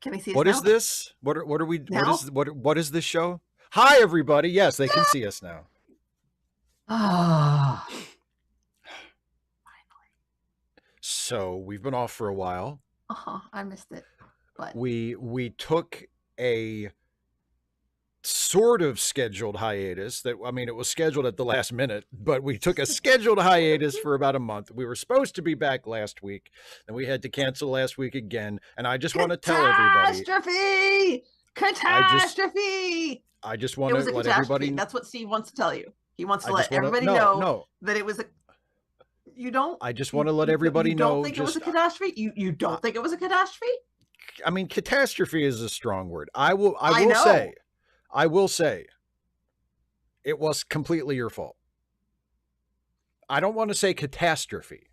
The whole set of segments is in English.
Can I see us What now? is this? What are we? Now? What is this show? Hi, everybody. Yes, they can see us now. Ah. So we've been off for a while. I missed it. But we took a sort of scheduled hiatus. It was scheduled at the last minute, but we took a scheduled hiatus for about a month. We were supposed to be back last week, and we had to cancel last week again. And I just want to tell everybody, catastrophe. I just want to let everybody. That's what Steve wants to tell you. He wants to let everybody know that it was a. You don't. I just want to let everybody know. You don't think it was a catastrophe? You don't think it was a catastrophe? I mean, catastrophe is a strong word. I will say it was completely your fault. I don't want to say catastrophe.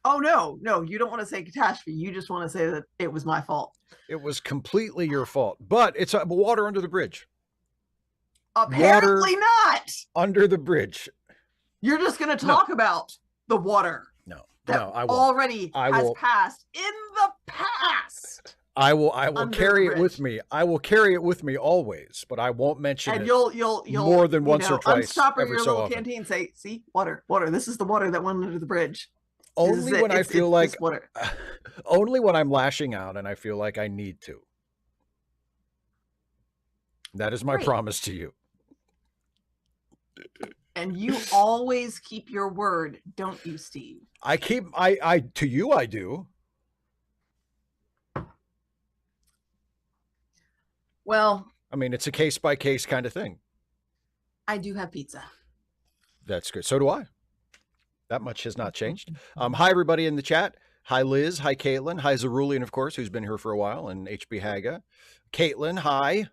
Oh, no, you don't want to say catastrophe. You just want to say that it was my fault. It was completely your fault, but it's water under the bridge. Apparently not. Under the bridge. You're just going to talk about the water. No, I won't. Already has passed in the past. I will carry it with me. I will carry it with me always, but I won't mention it. And you'll more than once or twice. Unstop your little often. Canteen. Say, see, water. This is the water that went under the bridge. Only when I feel like, only when I'm lashing out and I feel like I need to. That is my promise to you. And you always keep your word, don't you, Steve? To you, I do. Well, I mean, it's a case by case kind of thing. I do have pizza. That's good. So do I. That much has not changed. Hi, everybody in the chat. Hi, Liz. Hi, Caitlin. Hi, Zerulian, of course, who's been here for a while, and HB Haga. Caitlin, hi.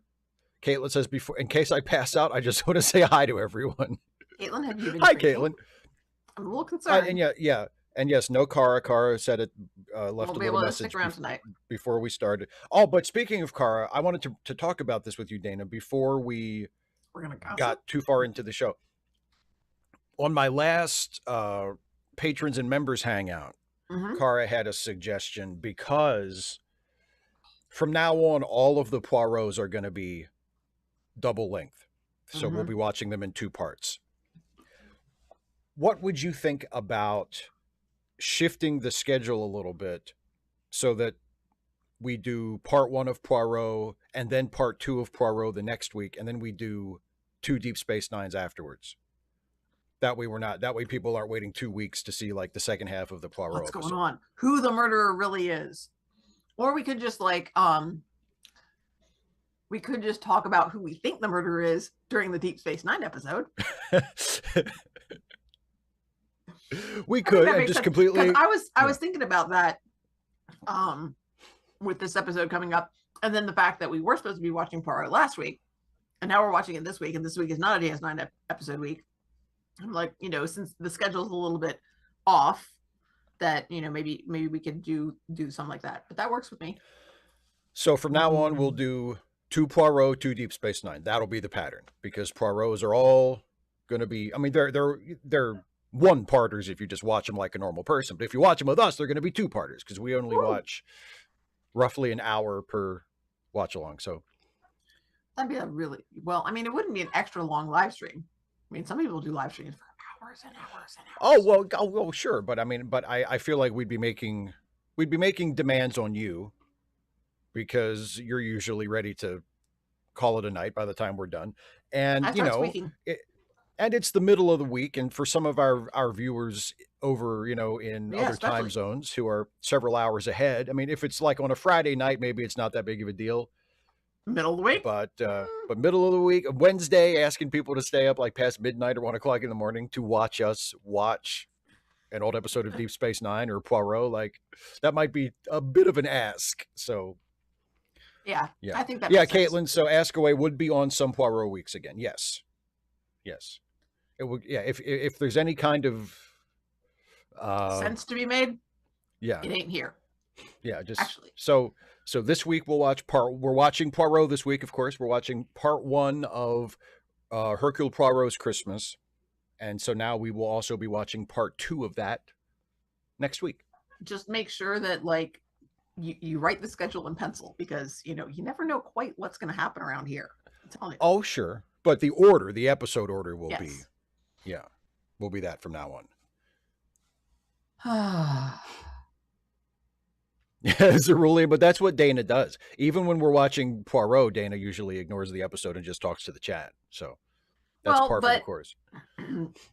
Caitlin says, before, in case I pass out, I just want to say hi to everyone. Caitlin, have you been Hi, Caitlin. I'm a little concerned. And yeah. And yes, no Cara. Cara said it, left a little message tonight. Before we started. Oh, but speaking of Cara, I wanted to talk about this with you, Dana, before we got too far into the show. On my last patrons and members hangout, Cara had a suggestion, because from now on, all of the Poirots are going to be double length. So we'll be watching them in 2 parts. What would you think about shifting the schedule a little bit so that we do part 1 of Poirot and then part 2 of Poirot the next week, and then we do 2 Deep Space Nines afterwards? That way people aren't waiting 2 weeks to see like the second half of the Poirot episode. What's going on? Who the murderer really is. Or we could just talk about who we think the murderer is during the Deep Space Nine episode. We could, and just completely. I was thinking about that with this episode coming up, and then the fact that we were supposed to be watching Poirot last week, and now we're watching it this week, and this week is not a DS9 episode week. I'm like, since the schedule's a little bit off, that maybe we could do something like that, but that works with me. So from now on, we'll do 2 Poirot, 2 Deep Space Nine. That'll be the pattern, because Poirots are all going to be. I mean, they're one-parters if you just watch them like a normal person, but if you watch them with us, they're going to be 2-parters, because we only watch roughly an hour per watch along. So that'd be it wouldn't be an extra long live stream. I mean, some people do live streams for hours and hours and hours. Oh well, sure, but I feel like we'd be making demands on you, because you're usually ready to call it a night by the time we're done, and and it's the middle of the week, and for some of our viewers over in other time zones who are several hours ahead, I mean, if it's like on a Friday night, maybe it's not that big of a deal. Middle of the week, but middle of the week, Wednesday, asking people to stay up like past midnight or 1 o'clock in the morning to watch us watch an old episode of Deep Space Nine or Poirot, like that might be a bit of an ask. So yeah, I think that. Yeah, Caitlin. So Ask Away would be on some Poirot weeks again. Yes, it would. Yeah, if there's any kind of sense to be made, yeah, it ain't here. Yeah, just actually. So this week we're watching Poirot this week, of course. We're watching part 1 of Hercule Poirot's Christmas. And so now we will also be watching part 2 of that next week. Just make sure that you write the schedule in pencil because you never know quite what's going to happen around here. I'm telling you. Oh, sure. But the episode order will be, Yes. will be that from now on. As a ruling, but that's what Dana does. Even when we're watching Poirot, Dana usually ignores the episode and just talks to the chat. So that's par for the course.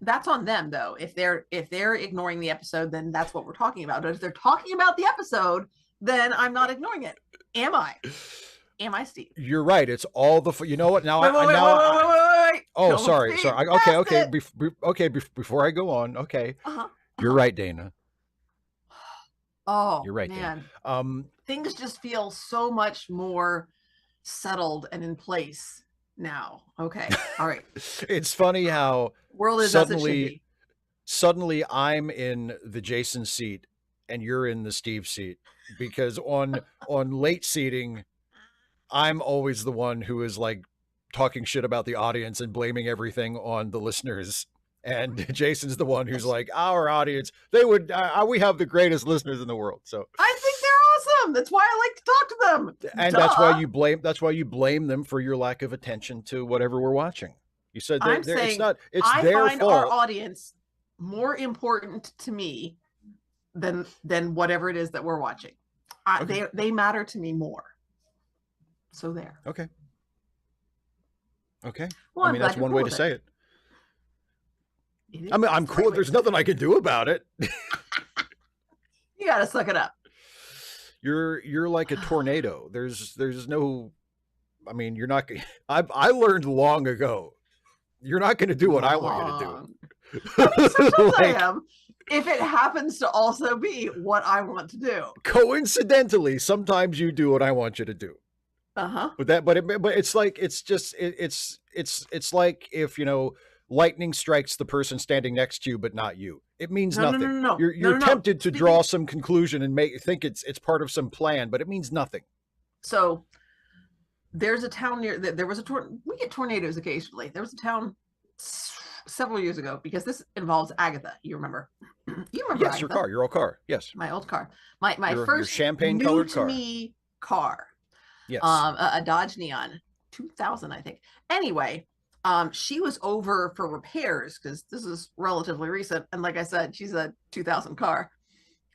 That's on them, though. If they're ignoring the episode, then that's what we're talking about. But if they're talking about the episode, then I'm not ignoring it. Am I? Am I, Steve? You're right. It's all the. You know what? Now wait. Oh, Don't sorry. Okay. Before I go on, okay. You're right, Dana. Oh, you're right, man. Dana. Things just feel so much more settled and in place now. Okay. All right. It's funny how world is as it should be. Suddenly I'm in the Jason seat and you're in the Steve seat, because on late seating, I'm always the one who is like talking shit about the audience and blaming everything on the listeners. And Jason's the one who's like, our audience, they would, we have the greatest listeners in the world. So I think they're awesome. That's why I like to talk to them. And that's why you blame them for your lack of attention to whatever we're watching. You said I'm saying it's their fault. Our audience more important to me than whatever it is that we're watching. Okay. They matter to me more. So there. Okay. Well, I mean, that's one way to say it. I mean, I'm cool. There's nothing I can do about it. You gotta suck it up. You're like a tornado. There's no. I mean, you're not. I learned long ago. You're not going to do what I want you to do. I mean, sometimes I am. If it happens to also be what I want to do. Coincidentally, sometimes you do what I want you to do. But it's like it's like if lightning strikes the person standing next to you, but not you. It means nothing. No. You're tempted to draw some conclusion and think it's part of some plan, but it means nothing. So there's a town near. There was we get tornadoes occasionally. There was a town several years ago, because this involves Agatha. You remember? You remember? Yes, Agatha? your old car. Yes, my old car. My first champagne colored car. Me car. Yes. A Dodge Neon 2000, I think. Anyway. She was over for repairs because this is relatively recent. And like I said, she's a 2000 car.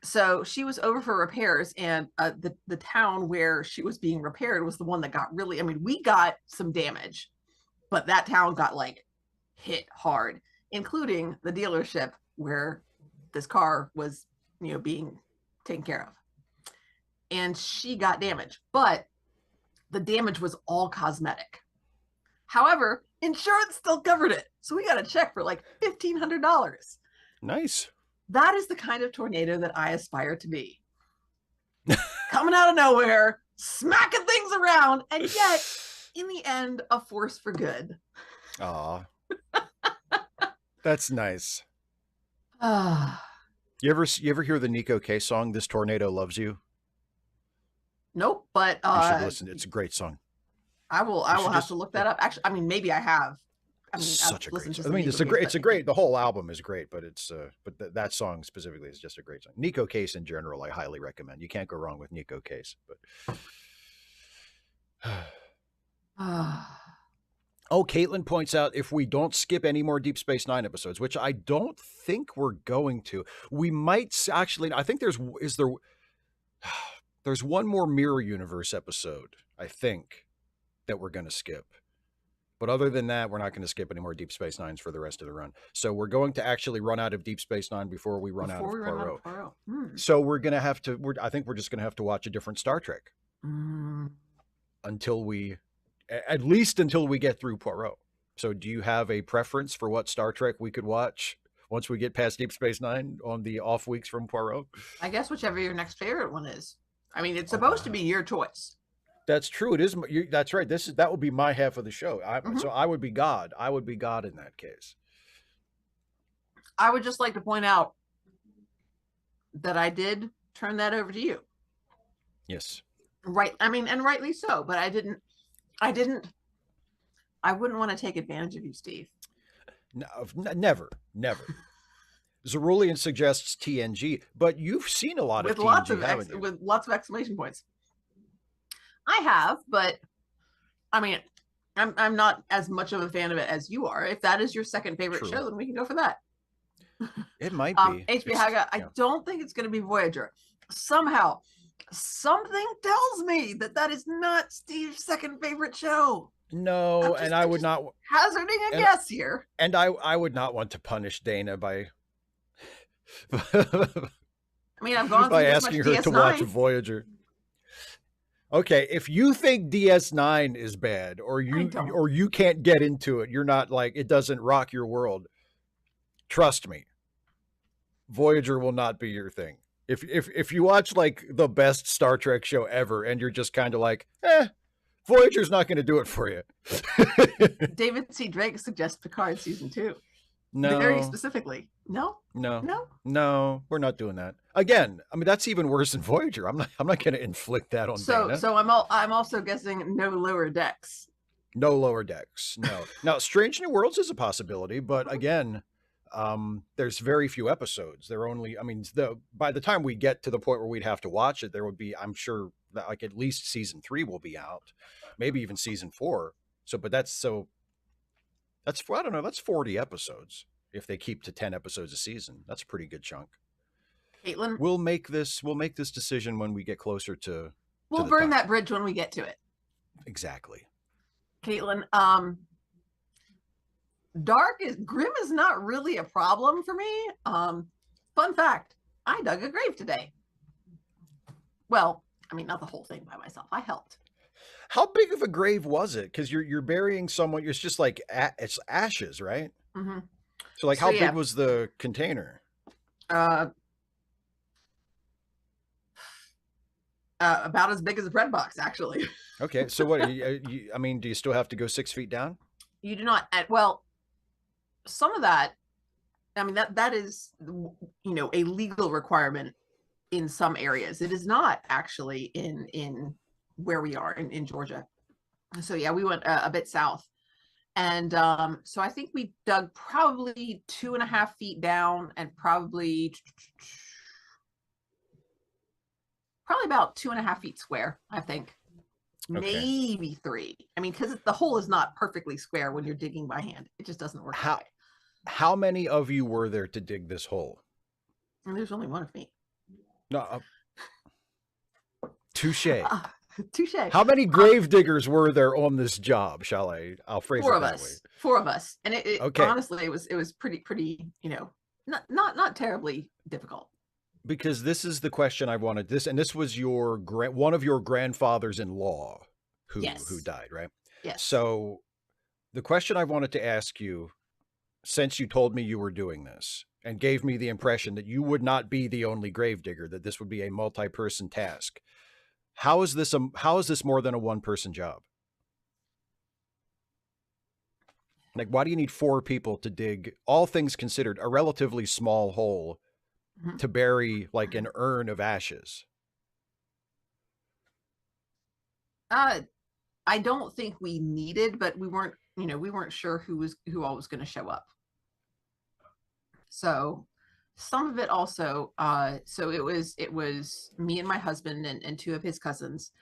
So she was over for repairs, and the town where she was being repaired was the one that got really, I mean, we got some damage, but that town got like hit hard, including the dealership where this car was, being taken care of. And she got damage, but the damage was all cosmetic. However, insurance still covered it. So we got a check for like $1,500. Nice. That is the kind of tornado that I aspire to be. Coming out of nowhere, smacking things around, and yet, in the end, a force for good. Aw. That's nice. You ever hear the Nico Case song, This Tornado Loves You? Nope, but you should listen. It's a great song. I will have to look that up. Actually, I mean, maybe I have. I mean, such a great song. I mean, it's a great. The whole album is great, but that song specifically is just a great song. Nico Case in general, I highly recommend. You can't go wrong with Nico Case. But oh, Caitlin points out, if we don't skip any more Deep Space Nine episodes, which I don't think we're going to, we might actually. I think there's one more Mirror Universe episode, I think, that we're going to skip. But other than that, we're not going to skip any more Deep Space Nines for the rest of the run. So we're going to actually run out of Deep Space Nine before we run out of Poirot. So we're going to have to, I think we're just going to have to watch a different Star Trek until we get through Poirot. So do you have a preference for what Star Trek we could watch once we get past Deep Space Nine on the off weeks from Poirot? I guess whichever your next favorite one is. I mean, it's supposed to be your choice. That's true. It is. That's right. That would be my half of the show. So I would be God. I would be God in that case. I would just like to point out that I did turn that over to you. Yes. Right. I mean, and rightly so. But I wouldn't want to take advantage of you, Steve. No, never. Cerulean suggests TNG, but you've seen a lot with of lots TNG, of haven't you? with lots of exclamation points. I have, but I mean, I'm not as much of a fan of it as you are. If that is your second favorite True. show, then we can go for that. It might be. HB Haga, I don't think it's going to be Voyager. Somehow, something tells me that that is not Steve's second favorite show. No, and I would not hazarding a guess here. And I would not want to punish Dana by I mean, I've gone by through asking her DS9. to watch Voyager. Okay, if you think DS9 is bad, or you can't get into it, you're not like, it doesn't rock your world. Trust me, Voyager will not be your thing. If you watch like the best Star Trek show ever, and you're just kind of like, Voyager's not going to do it for you. David C. Drake suggests Picard season 2. No, very specifically. No, we're not doing that again. I mean, that's even worse than Voyager. I'm not going to inflict that on Dana. So I'm also guessing no Lower Decks. No Lower Decks. No. Now, Strange New Worlds is a possibility, but again, there's very few episodes. They're only, I mean, by the time we get to the point where we'd have to watch it, there would be, I'm sure, that like at least season 3 will be out, maybe even season 4. That's I don't know, that's 40 episodes if they keep to 10 episodes a season. That's a pretty good chunk. Caitlin, we'll make this decision when we get closer to. We'll burn that bridge when we get to it. Exactly. Caitlin, grim is not really a problem for me. Fun fact, I dug a grave today. Well, I mean, not the whole thing by myself. I helped. How big of a grave was it? Because you're burying someone. It's just like it's ashes, right? Mm-hmm. So like, how big was the container? About as big as a bread box, actually. Okay, so what? I mean, do you still have to go 6 feet down? You do not. Well, some of that, I mean, that is, a legal requirement in some areas. It is not actually in where we are in Georgia. So yeah, we went a bit south, and so I think we dug probably 2.5 feet down, and probably about 2.5 feet square, I think. Okay. Maybe 3. I mean, because the hole is not perfectly square when you're digging by hand. It just doesn't work that way. How many of you were there to dig this hole? And there's only one of me. No. Touche. Touche. How many grave diggers were there on this job? I'll phrase it that way. 4 of us. And it okay. Honestly, it was pretty, not terribly difficult. Because this is the question I wanted. This was one of your grandfathers-in-law who died, right? Yes. So the question I wanted to ask you, since you told me you were doing this and gave me the impression that you would not be the only gravedigger, that this would be a multi-person task, how is this more than a one-person job? Like, why do you need 4 people to dig, all things considered, a relatively small hole to bury like an urn of ashes? I don't think we needed, but we weren't sure who all was going to show up. So some of it also, so it was me and my husband and 2 of his cousins,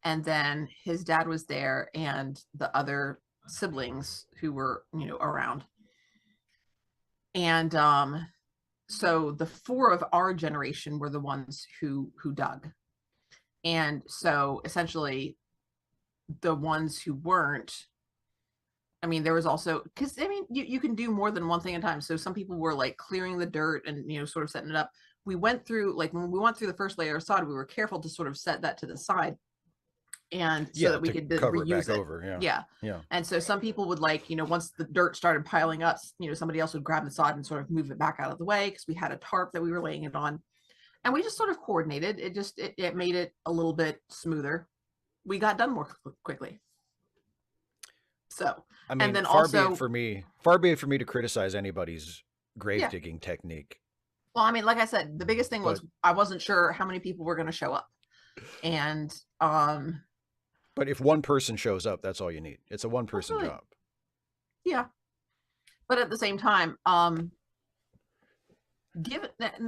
and then his dad was there and the other siblings who were, around. And so the 4 of our generation were the ones who dug. And so essentially the ones who weren't, I mean, there was also, because I mean, you can do more than one thing at a time. So some people were like clearing the dirt and, sort of setting it up. We went through, like when we went through the first layer of sod, we were careful to sort of set that to the side. And so that we could cover reuse it back over. Yeah. And so some people would once the dirt started piling up, somebody else would grab the sod and sort of move it back out of the way, because we had a tarp that we were laying it on, and we just sort of coordinated. It made it a little bit smoother. We got done more quickly. So, I mean, and then far be it for me to criticize anybody's grave digging technique. Well, I mean, like I said, the biggest thing was I wasn't sure how many people were going to show up, and but if one person shows up, that's all you need. It's a one-person job. Yeah. But at the same time, Given that,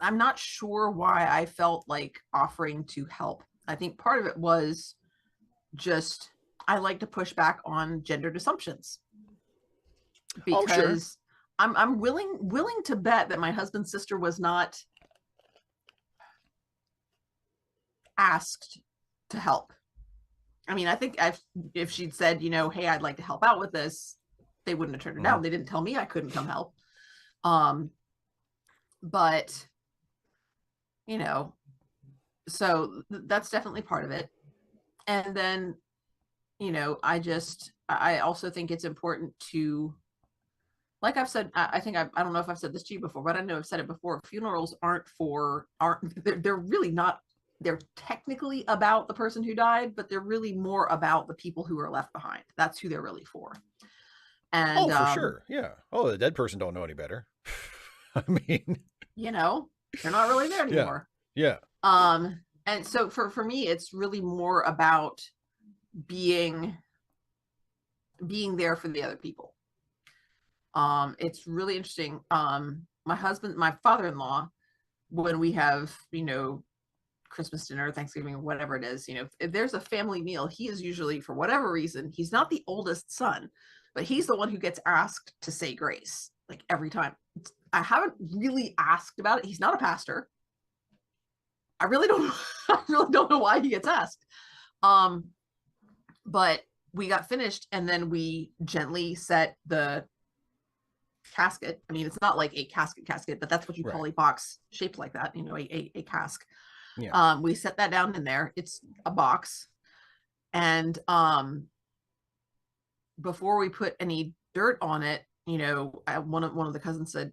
I'm not sure why I felt like offering to help. I think part of it was just I like to push back on gendered assumptions Oh, sure. because I'm willing to bet that my husband's sister was not asked to help. I mean, I think if she'd said, hey, I'd like to help out with this, they wouldn't have turned her down. They didn't tell me I couldn't come help. But so that's definitely part of it. And then, I also think it's important to, like I've said, I think I don't know if I've said this to you before, but I know I've said it before. Funerals aren't they're really not, they're technically about the person who died, but they're really more about the people who are left behind. That's who they're really for. And for sure. Yeah. Oh, the dead person don't know any better. I mean, they're not really there anymore. Yeah. And so for me, it's really more about being there for the other people. It's really interesting. My father-in-law, when we have, Christmas dinner, Thanksgiving, whatever it is, if there's a family meal, he is usually, for whatever reason, he's not the oldest son, but he's the one who gets asked to say grace, like every time. I haven't really asked about it. He's not a pastor. I really don't know why he gets asked. But we got finished and then we gently set the casket. I mean, it's not like a casket, but that's what you call a box shaped like that, a cask. Yeah. We set that down in there. It's a box. And before we put any dirt on it, one of the cousins said,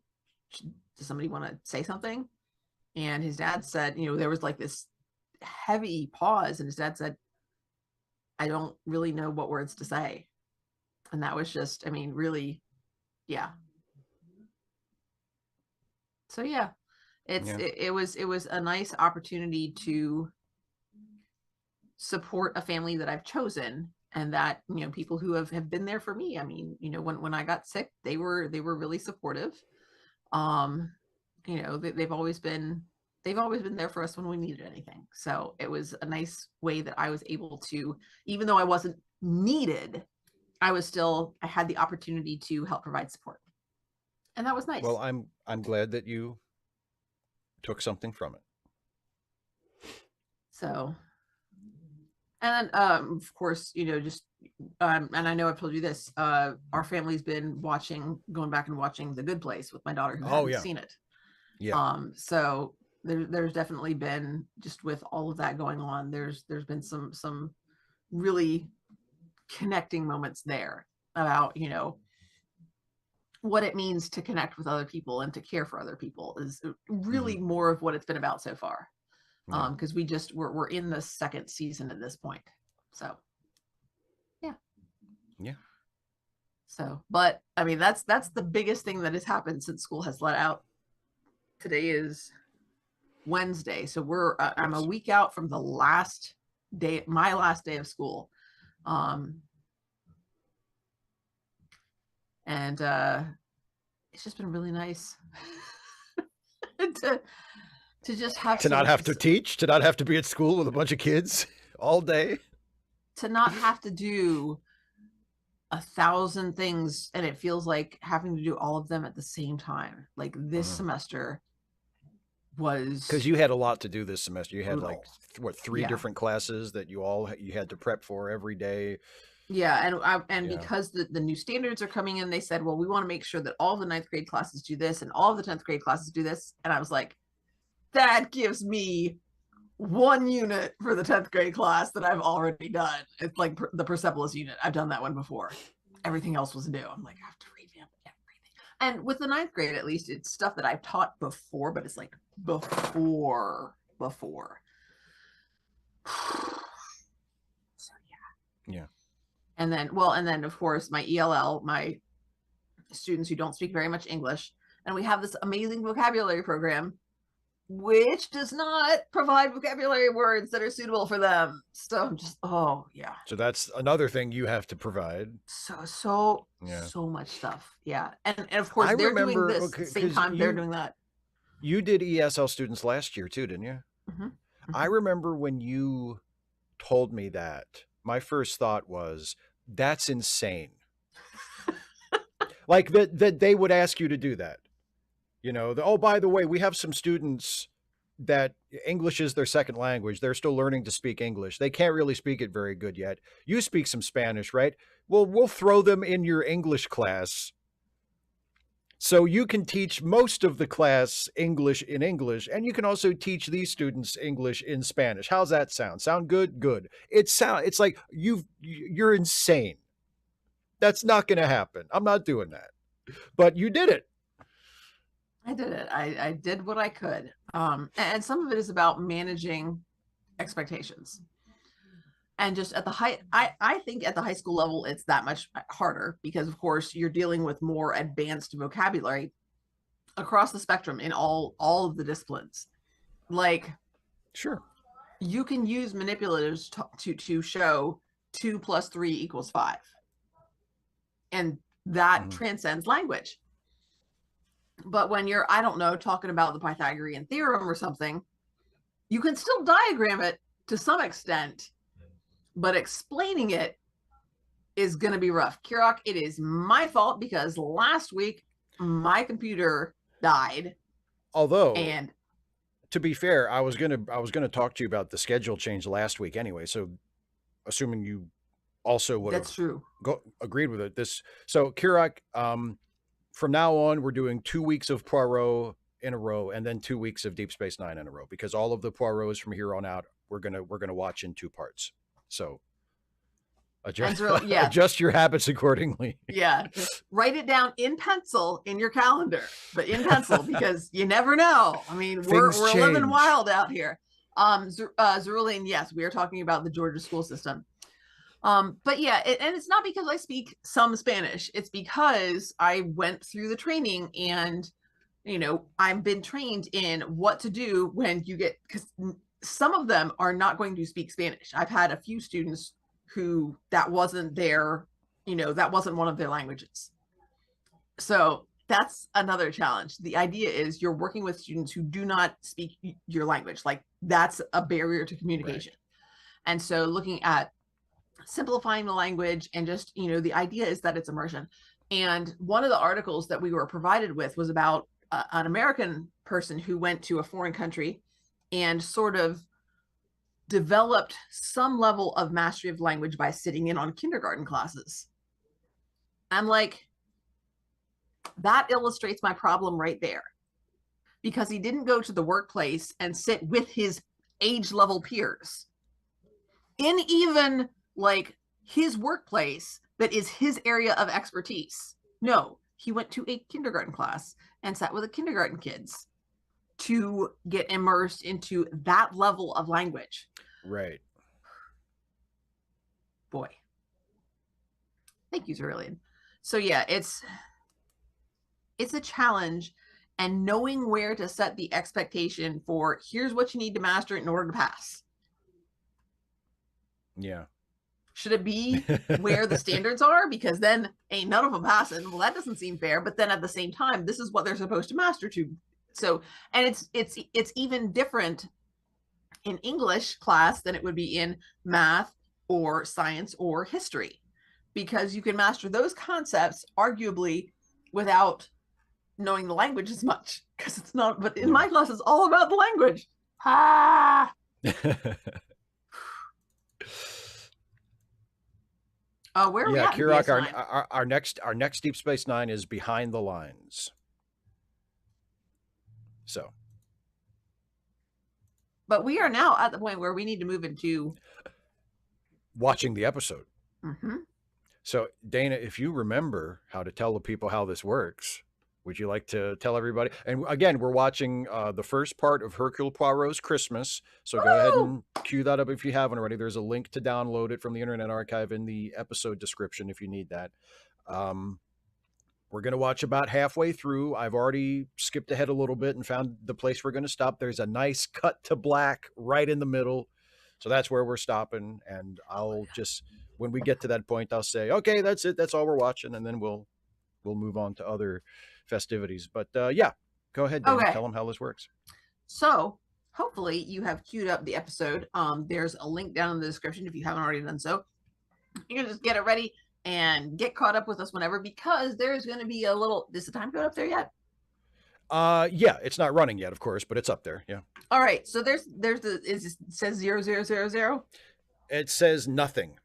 does somebody want to say something? And his dad said, there was like this heavy pause, and his dad said, I don't really know what words to say. And that was just, I mean, really, yeah. So yeah, it was a nice opportunity to support a family that I've chosen, and that, people who have been there for me. I mean, when I got sick, they were really supportive. They've always been there for us when we needed anything. So it was a nice way that I was able to, even though I wasn't needed, I had the opportunity to help provide support. And that was nice. Well, I'm glad that you took something from it. So, and of course, just and I know I've told you this, our family's been going back and watching The Good Place with my daughter who hadn't seen it. Yeah. So there's definitely been, just with all of that going on, there's been some really connecting moments there about, what it means to connect with other people and to care for other people is really more of what it's been about so far. Because we're in the second season at this point. So yeah. So, but I mean, that's the biggest thing that has happened since school has let out. Today is Wednesday, so I'm a week out from the last day, my last day of school. And it's just been really nice to just have to not have to teach, to not have to be at school with a bunch of kids all day, to not have to do 1,000 things, and it feels like having to do all of them at the same time. Like this semester was, because you had a lot to do this semester. You had like three different classes that you had to prep for every day. Yeah, and because the new standards are coming in, they said, well, we want to make sure that all the 9th grade classes do this and all of the 10th grade classes do this. And I was like, that gives me 1 unit for the 10th grade class that I've already done. It's like the Persepolis unit. I've done that one before. Everything else was new. I'm like, I have to revamp everything. And with the 9th grade, at least, it's stuff that I've taught before, but it's like before. So yeah. And then of course my ELL, my students who don't speak very much English, and we have this amazing vocabulary program which does not provide vocabulary words that are suitable for them. So I'm just, oh yeah. So that's another thing you have to provide. So much stuff. Yeah. And of course I they're doing remember, this at the same time they're doing that. You did ESL students last year too, didn't you? I remember when you told me that, my first thought was, that's insane. Like that they would ask you to do that. You know, oh, by the way, we have some students that English is their second language. They're still learning to speak English. They can't really speak it very good yet. You speak some Spanish, right? Well, we'll throw them in your English class so you can teach most of the class English in English, and you can also teach these students English in Spanish. How's that sound? Sound good? Good. It's like you're insane. That's not going to happen. I'm not doing that. But you did it. I did it. I did what I could. And some of it is about managing expectations. And just at the I think at the high school level, it's that much harder because, of course, you're dealing with more advanced vocabulary across the spectrum in all of the disciplines. Like, sure, you can use manipulatives to show 2 + 3 = 5. And that transcends language. But when you're, I don't know, talking about the Pythagorean theorem or something, you can still diagram it to some extent, but explaining it is going to be rough. Kirok, it is my fault because last week my computer died. Although, and to be fair, I was gonna talk to you about the schedule change last week anyway. So, assuming you also would have true agreed with it. So Kirok, from now on, we're doing 2 weeks of Poirot in a row, and then 2 weeks of Deep Space Nine in a row, because all of the Poirots from here on out we're gonna watch in 2 parts. So adjust your habits accordingly. Yeah, write it down in pencil in your calendar, but in pencil because you never know. I mean, we're living wild out here. Zeruline, yes, we are talking about the Georgia school system. But yeah, and it's not because I speak some Spanish. It's because I went through the training and, you know, I've been trained in what to do when you get, because some of them are not going to speak Spanish. I've had a few students who that wasn't their, you know, that wasn't one of their languages. So that's another challenge. The idea is you're working with students who do not speak your language. Like, that's a barrier to communication. Right. And so looking at simplifying the language and just, you know, the idea is that it's immersion. And one of the articles that we were provided with was about an American person who went to a foreign country and sort of developed some level of mastery of language by sitting in on kindergarten classes. I'm like, that illustrates my problem right there, because he didn't go to the workplace and sit with his age level peers in even like his workplace that is his area of expertise. No, he went to a kindergarten class and sat with the kindergarten kids to get immersed into that level of language. Right. Boy. Thank you, Zeruline. So yeah, it's a challenge, and knowing where to set the expectation for here's what you need to master in order to pass. Yeah. Should it be where the standards are? Because then ain't none of them passing. Well, that doesn't seem fair. But then at the same time, this is what they're supposed to master to. So, and it's even different in English class than it would be in math or science or history, because you can master those concepts arguably without knowing the language as much, because it's not. But in my class, it's all about the language. Ah. Where are we at? Kirok, our next Deep Space Nine is Behind the Lines. So, but we are now at the point where we need to move into watching the episode. Mm-hmm. So, Dana, if you remember how to tell the people how this works, would you like to tell everybody? And again, we're watching the first part of Hercule Poirot's Christmas. So go ahead and cue that up if you haven't already. There's a link to download it from the Internet Archive in the episode description if you need that. We're going to watch about halfway through. I've already skipped ahead a little bit and found the place we're going to stop. There's a nice cut to black right in the middle. So that's where we're stopping. And I'll just, when we get to that point, I'll say, okay, that's it. That's all we're watching. And then we'll move on to other festivities. But yeah, go ahead, Dana. Okay. Tell them how this works. So hopefully you have queued up the episode. There's a link down in the description if you haven't already done so. You can just get it ready and get caught up with us whenever, because there's going to be a little. Is the time code up there yet? Yeah, it's not running yet, of course, but it's up there. Yeah. All right. So there's it says 0000. It says nothing.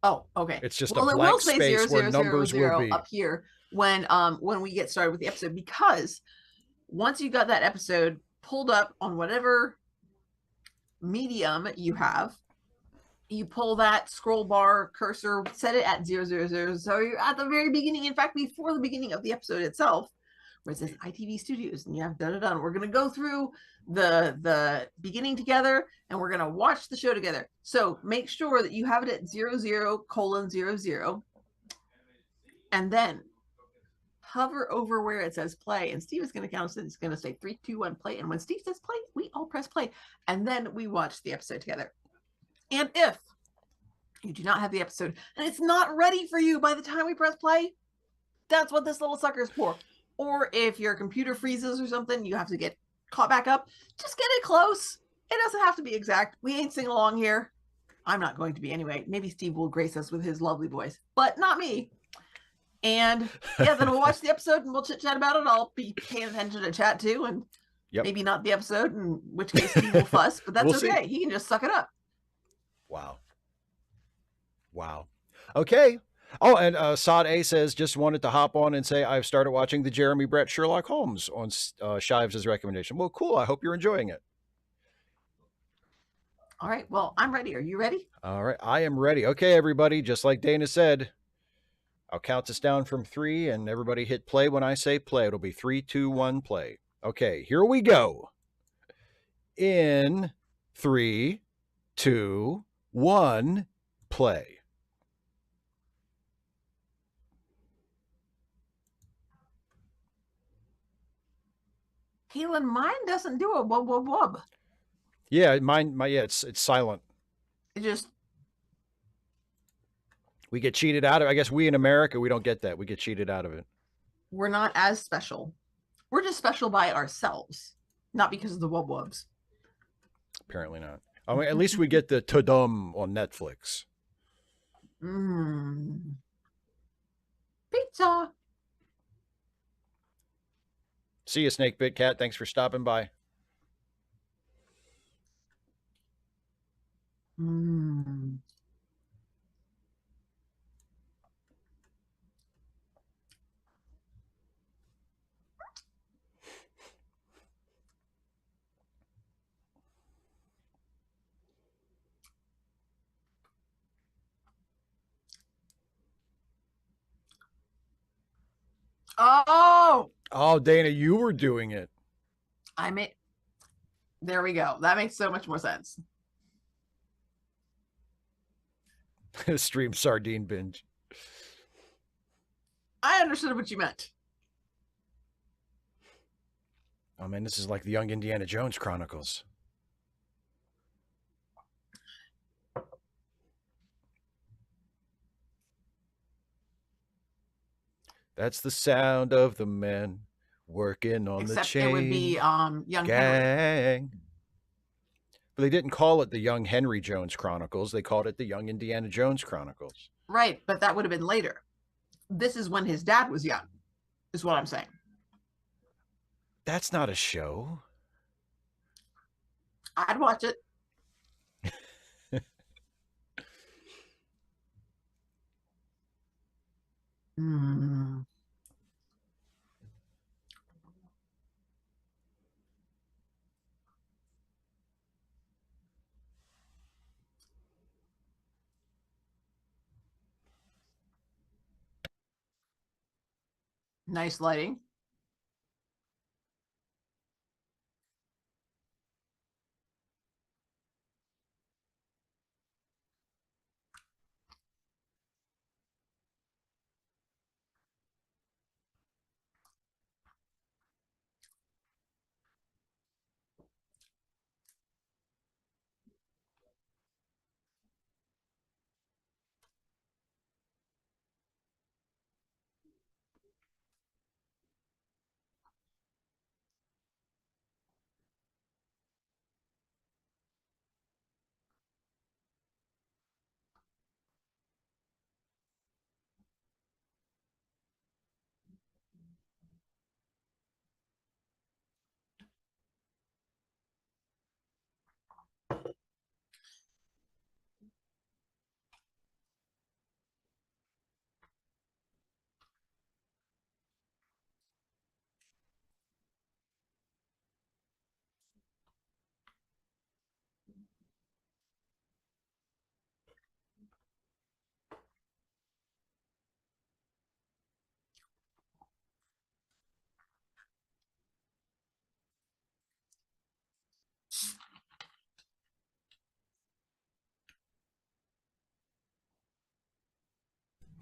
Oh, okay. It's just well, a blank space where numbers will be up here when we get started with the episode, because once you got that episode pulled up on whatever medium you have, you pull that scroll bar cursor, set it at 000. So you're at the very beginning. In fact, before the beginning of the episode itself, where it says ITV Studios, and you have done. We're going to go through the beginning together, and we're going to watch the show together. So make sure that you have it at 00:00, and then hover over where it says play. And Steve is going to count us. It's going to say 3, 2, 1, play. And when Steve says play, we all press play, and then we watch the episode together. And if you do not have the episode and it's not ready for you by the time we press play, that's what this little sucker is for. Or if your computer freezes or something, you have to get caught back up, just get it close. It doesn't have to be exact. We ain't sing along here. I'm not going to be anyway. Maybe Steve will grace us with his lovely voice, but not me. And yeah, then we'll watch the episode and we'll chit chat about it. I'll be paying attention to chat too, and maybe not the episode, in which case Steve will fuss, but that's okay. He can just suck it up. Wow. Okay. Oh, and Sod A says, just wanted to hop on and say I've started watching the Jeremy Brett Sherlock Holmes on Shives' recommendation. Well, cool. I hope you're enjoying it. All right. Well, I'm ready. Are you ready? All right. I am ready. Okay, everybody. Just like Dana said, I'll count us down from 3, and everybody hit play when I say play. It'll be 3, 2, 1, play. Okay, here we go. In 3, 2, 1, play. Kaylin, mine doesn't do a wub wub wub. Yeah, it's silent. It just, we get cheated out of it. I guess we in America, we don't get that. We get cheated out of it. We're not as special. We're just special by ourselves, not because of the wub wubs. Apparently not. I mean, at least we get the Tudum on Netflix. Pizza. See you, Snake Bit Cat. Thanks for stopping by. Oh, Dana, you were doing it. There we go. That makes so much more sense. Stream sardine binge. I understood what you meant. Oh man, this is like the Young Indiana Jones Chronicles. That's the sound of the men working on the chain. It would be Young Henry. But they didn't call it the Young Henry Jones Chronicles. They called it the Young Indiana Jones Chronicles. Right, but that would have been later. This is when his dad was young, is what I'm saying. That's not a show. I'd watch it. Nice lighting.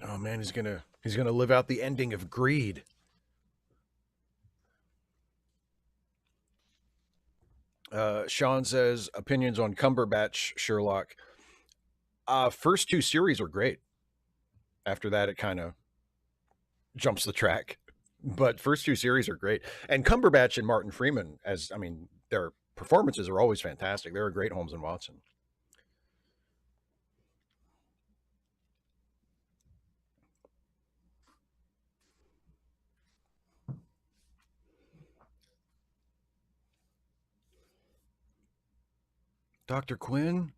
Oh man, he's gonna live out the ending of Greed. Sean says opinions on Cumberbatch Sherlock. First two series are great. After that, it kind of jumps the track. But first two series are great. And Cumberbatch and Martin Freeman, their performances are always fantastic. They're a great Holmes and Watson. Dr. Quinn?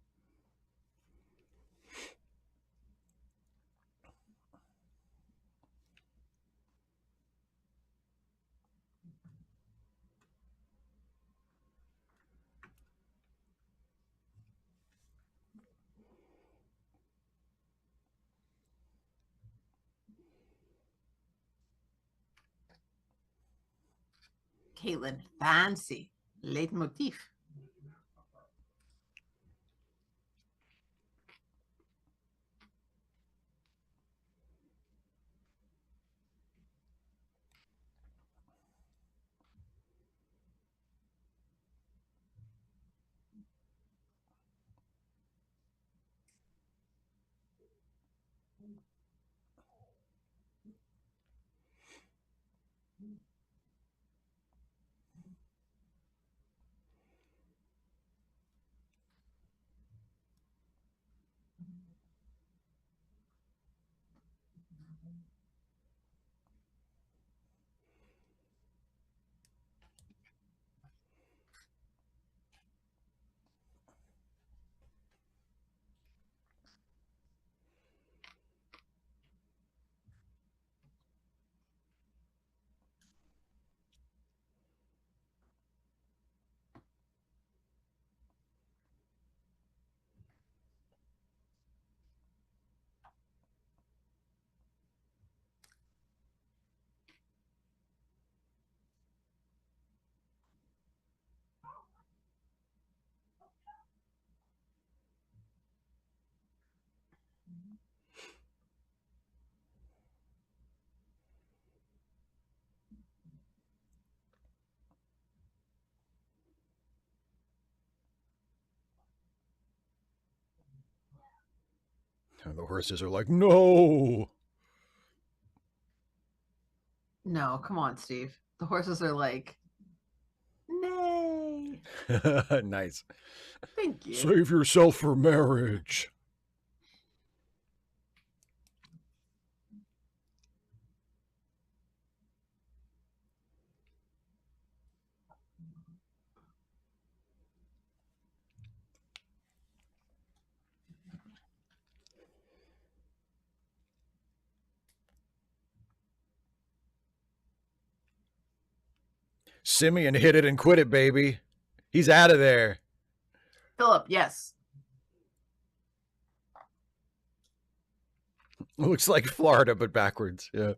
Caitlin, fancy leitmotif. And the horses are like, no. No, come on, Steve. The horses are like, nay. Nice. Thank you. Save yourself for marriage. Simeon hit it and quit it, baby. He's out of there. Philip, yes. Looks like Florida, but backwards. Yeah.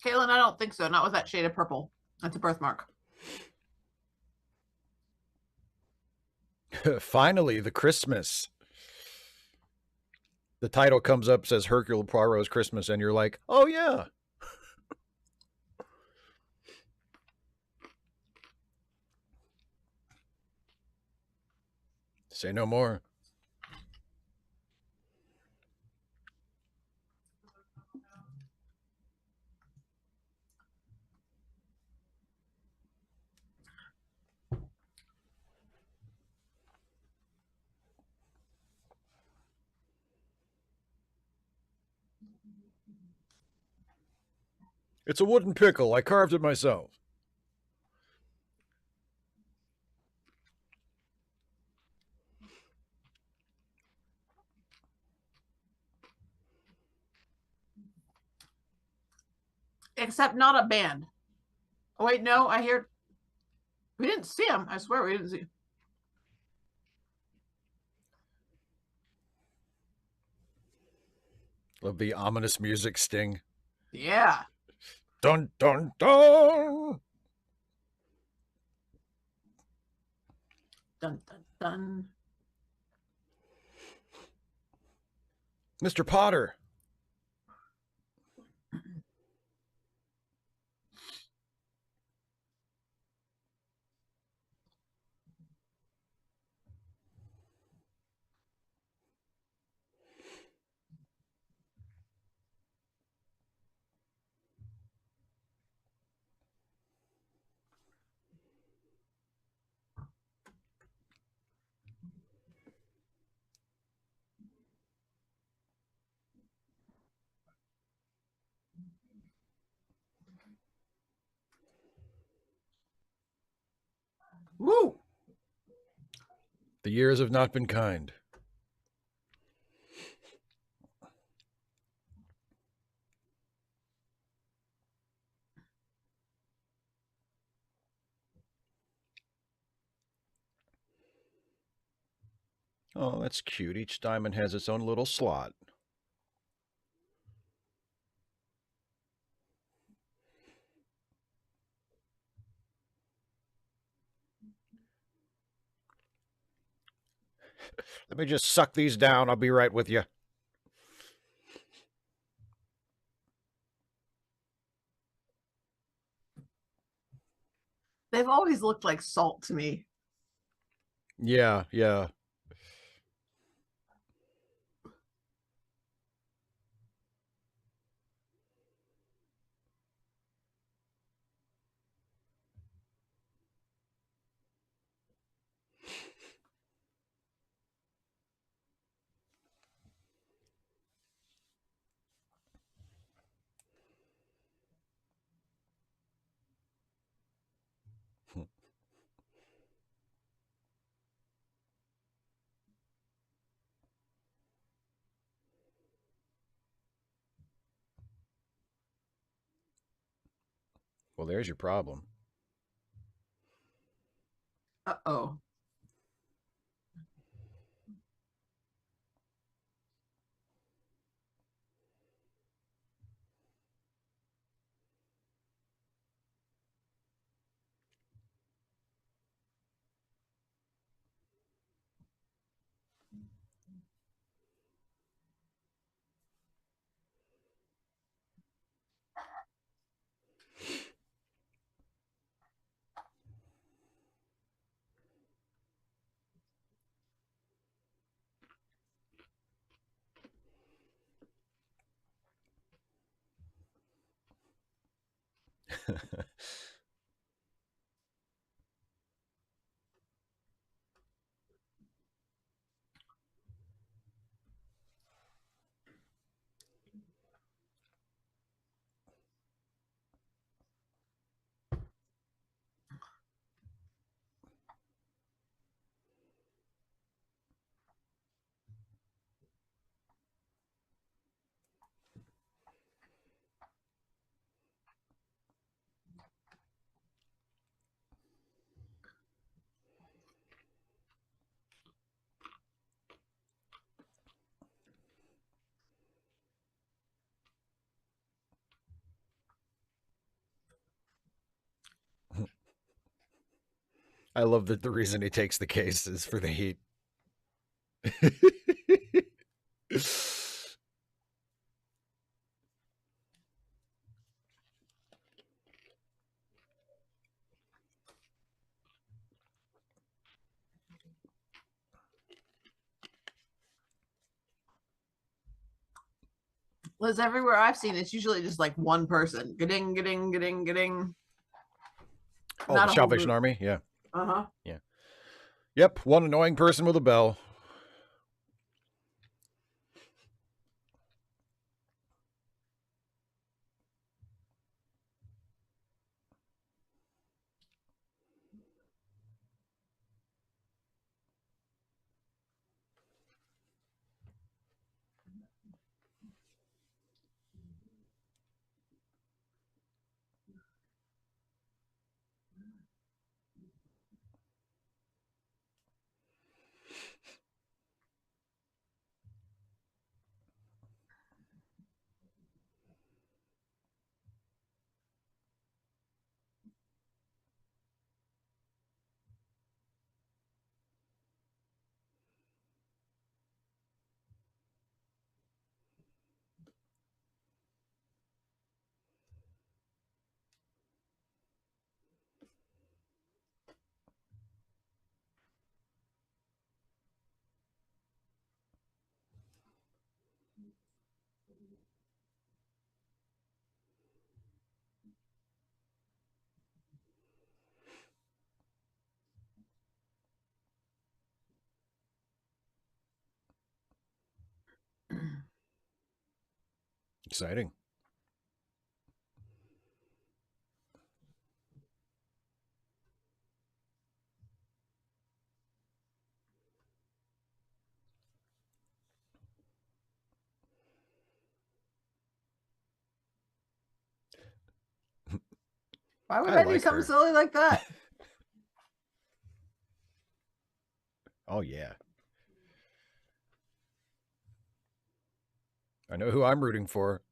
Caitlin, I don't think so. Not with that shade of purple. That's a birthmark. Finally, the Christmas. The title comes up, says Hercule Poirot's Christmas, and you're like, oh, yeah. Say no more. It's a wooden pickle. I carved it myself. Except not a band. Oh, wait, no, I hear. We didn't see him. I swear we didn't see him. Love the ominous music sting. Yeah. Dun, dun, dun. Dun, dun, dun. Mr. Potter. Woo. The years have not been kind. Oh, that's cute. Each diamond has its own little slot. Let me just suck these down. I'll be right with you. They've always looked like salt to me. Yeah, yeah. Well, there's your problem. Uh-oh. I love that the reason he takes the case is for the heat. Liz, everywhere I've seen, it's usually just like one person. Ga-ding, ga-ding, ga-ding, ga-ding. Oh, Not the a whole Salvation group. Army? Yeah. Uh-huh. Yeah. Yep, one annoying person with a bell. Exciting. Why would I do like something her. silly like that? Oh, yeah. I know who I'm rooting for.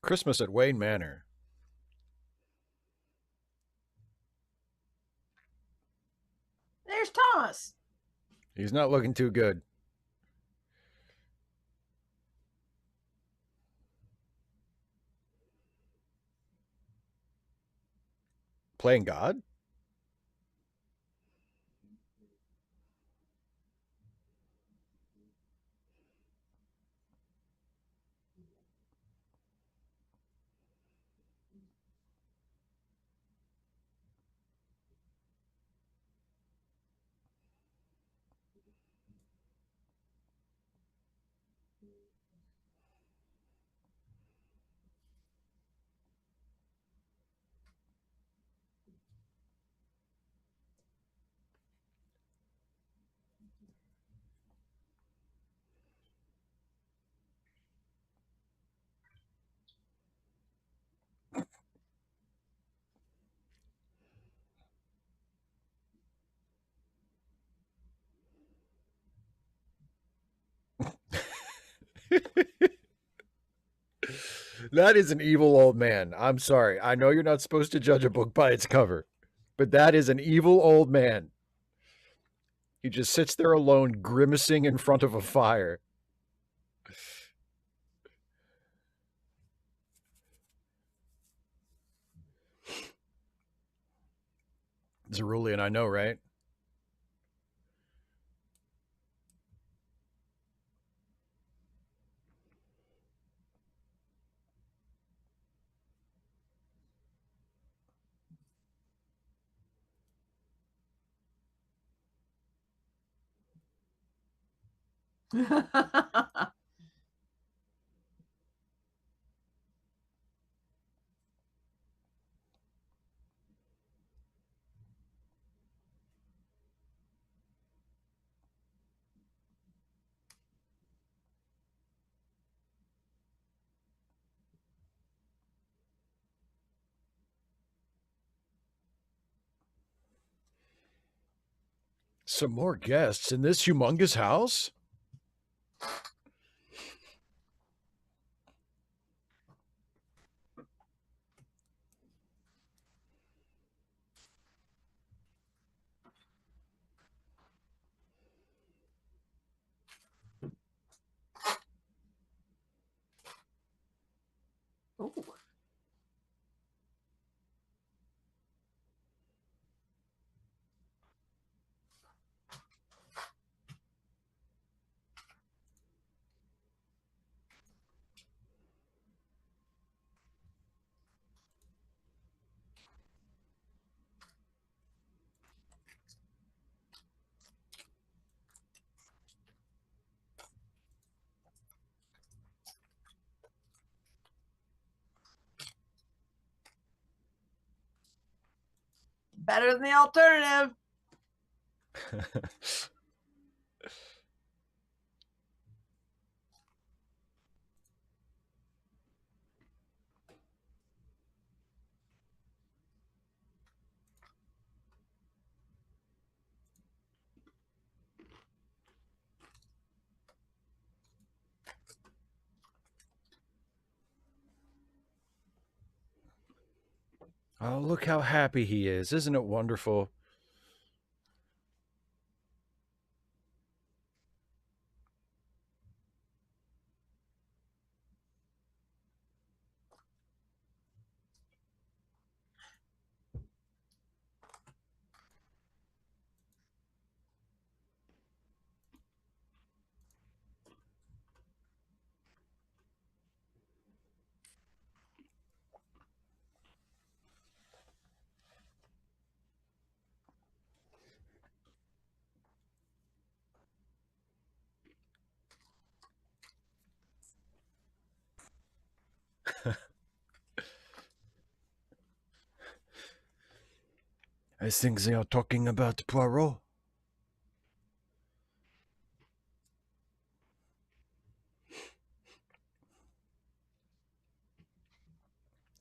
Christmas at Wayne Manor. There's Thomas. He's not looking too good. Playing God? That is an evil old man. I'm sorry. I know you're not supposed to judge a book by its cover, but that is an evil old man. He just sits there alone, grimacing in front of a fire. Cerulean, I know, right? Some more guests in this humongous house? Ooh. Better than the alternative. Oh, look how happy he is. Isn't it wonderful? I think they are talking about Poirot.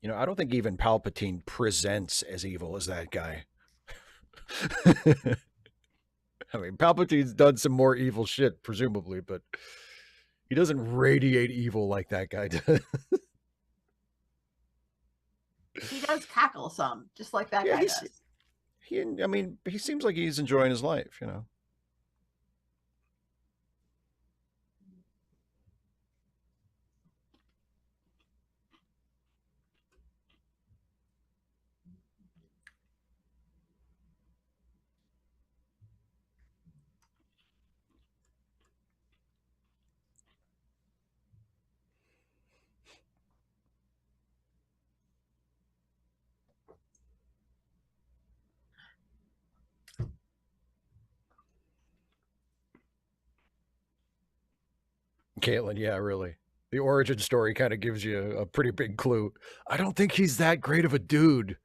You know, I don't think even Palpatine presents as evil as that guy. I mean, Palpatine's done some more evil shit, presumably, but he doesn't radiate evil like that guy does. He does cackle some, just like that guy does. I mean, he seems like he's enjoying his life, you know. Caitlin, yeah, really. The origin story kind of gives you a pretty big clue. I don't think he's that great of a dude.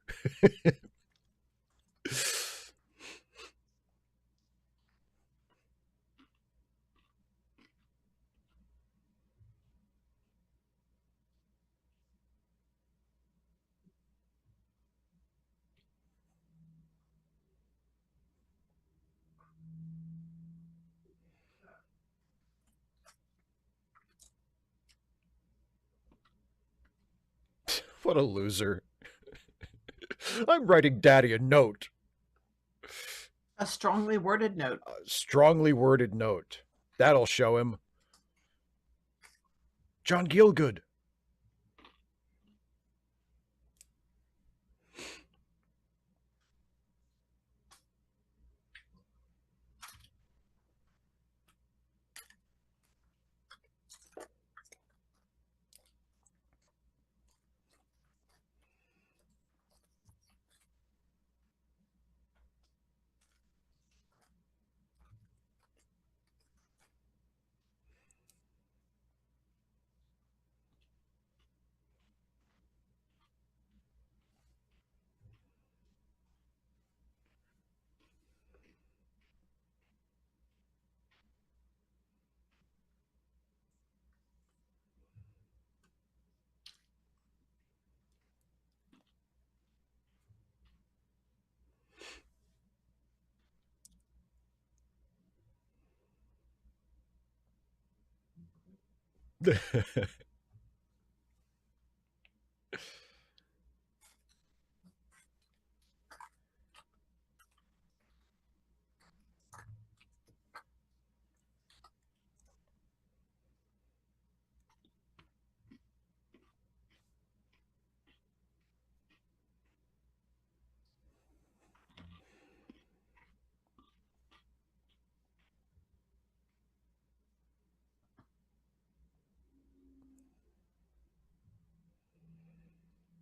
What a loser. I'm writing Daddy a note. A strongly worded note. A strongly worded note. That'll show him. John Gielgud.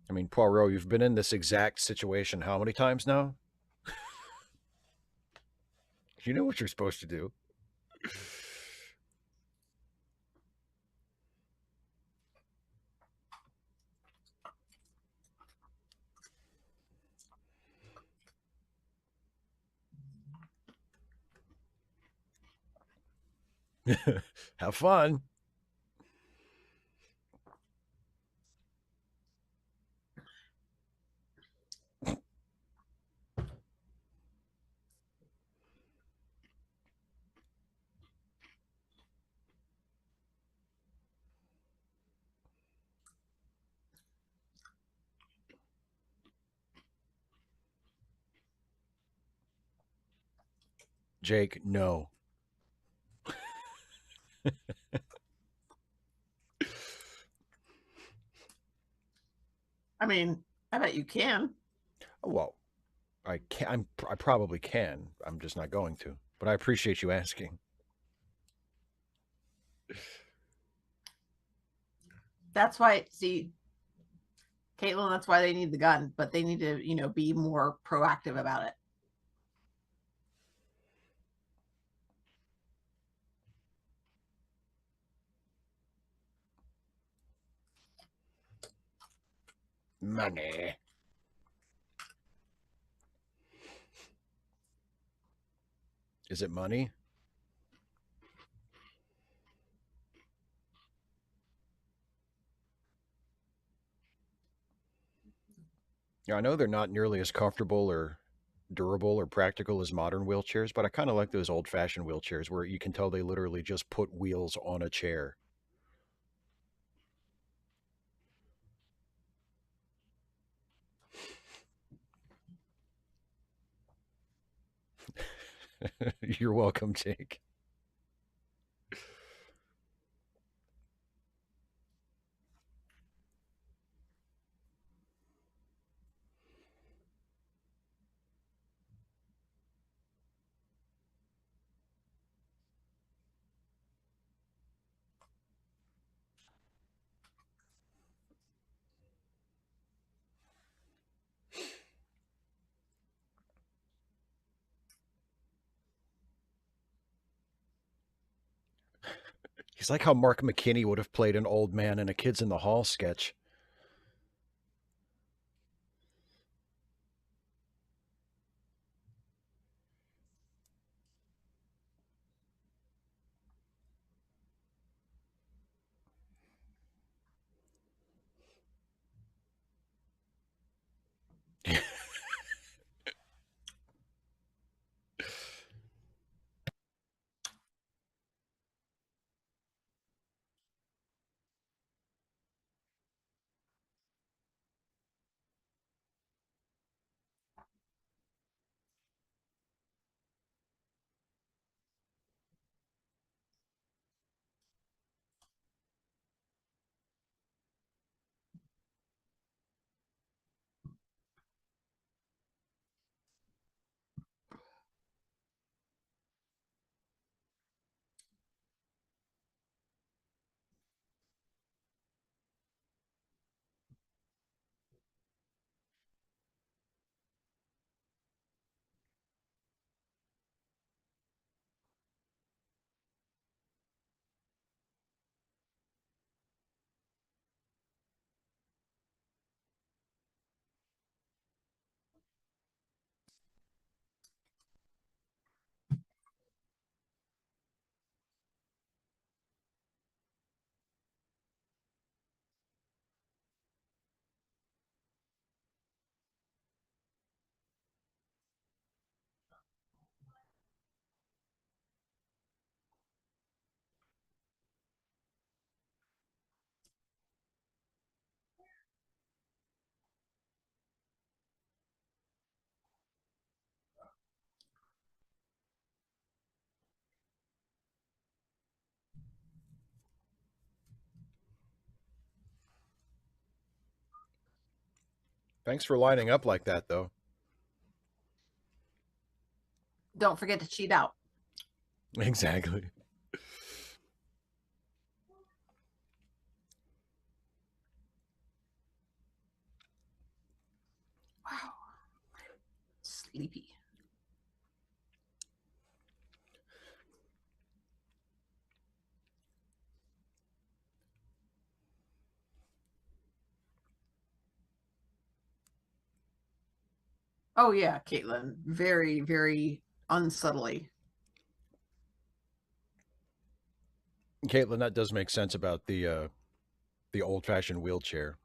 I mean, Poirot, you've been in this exact situation how many times now? You know what you're supposed to do. Have fun. Jake, no. I mean, I bet you can. Well, I can. I probably can. I'm just not going to. But I appreciate you asking. That's why, see, Caitlin, that's why they need the gun, but they need to, be more proactive about it. Money. Is it money? Yeah, I know they're not nearly as comfortable or durable or practical as modern wheelchairs, but I kind of like those old fashioned wheelchairs where you can tell they literally just put wheels on a chair. You're welcome, Jake. He's like how Mark McKinney would have played an old man in a Kids in the Hall sketch. Thanks for lining up like that, though. Don't forget to cheat out. Exactly. Wow. Sleepy. Oh yeah, Caitlin. Very, very unsubtly. Caitlin, that does make sense about the old-fashioned wheelchair,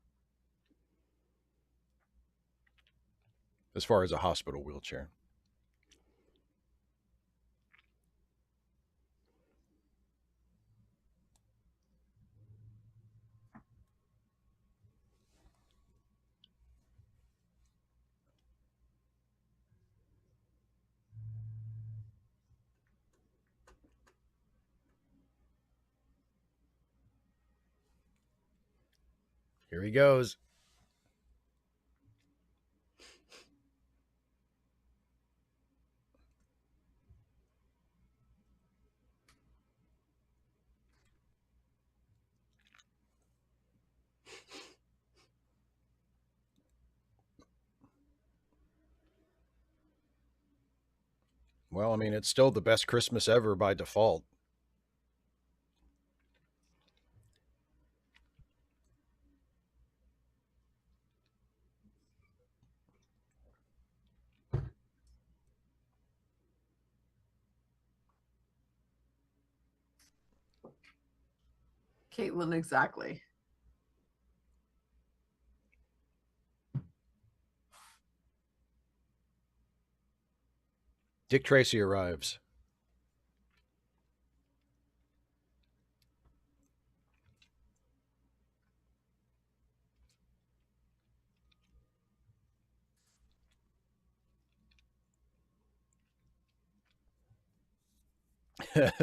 as far as a hospital wheelchair. Here he goes. Well, I mean, it's still the best Christmas ever by default. Caitlin, exactly. Dick Tracy arrives.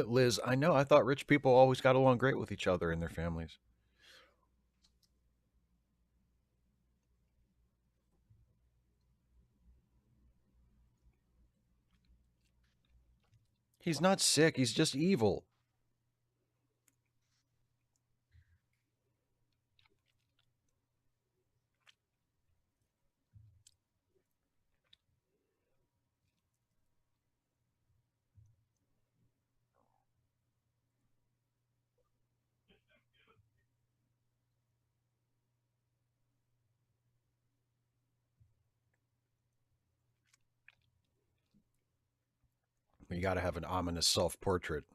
Liz, I know. I thought rich people always got along great with each other and their families. He's not sick. He's just evil. You got to have an ominous self-portrait.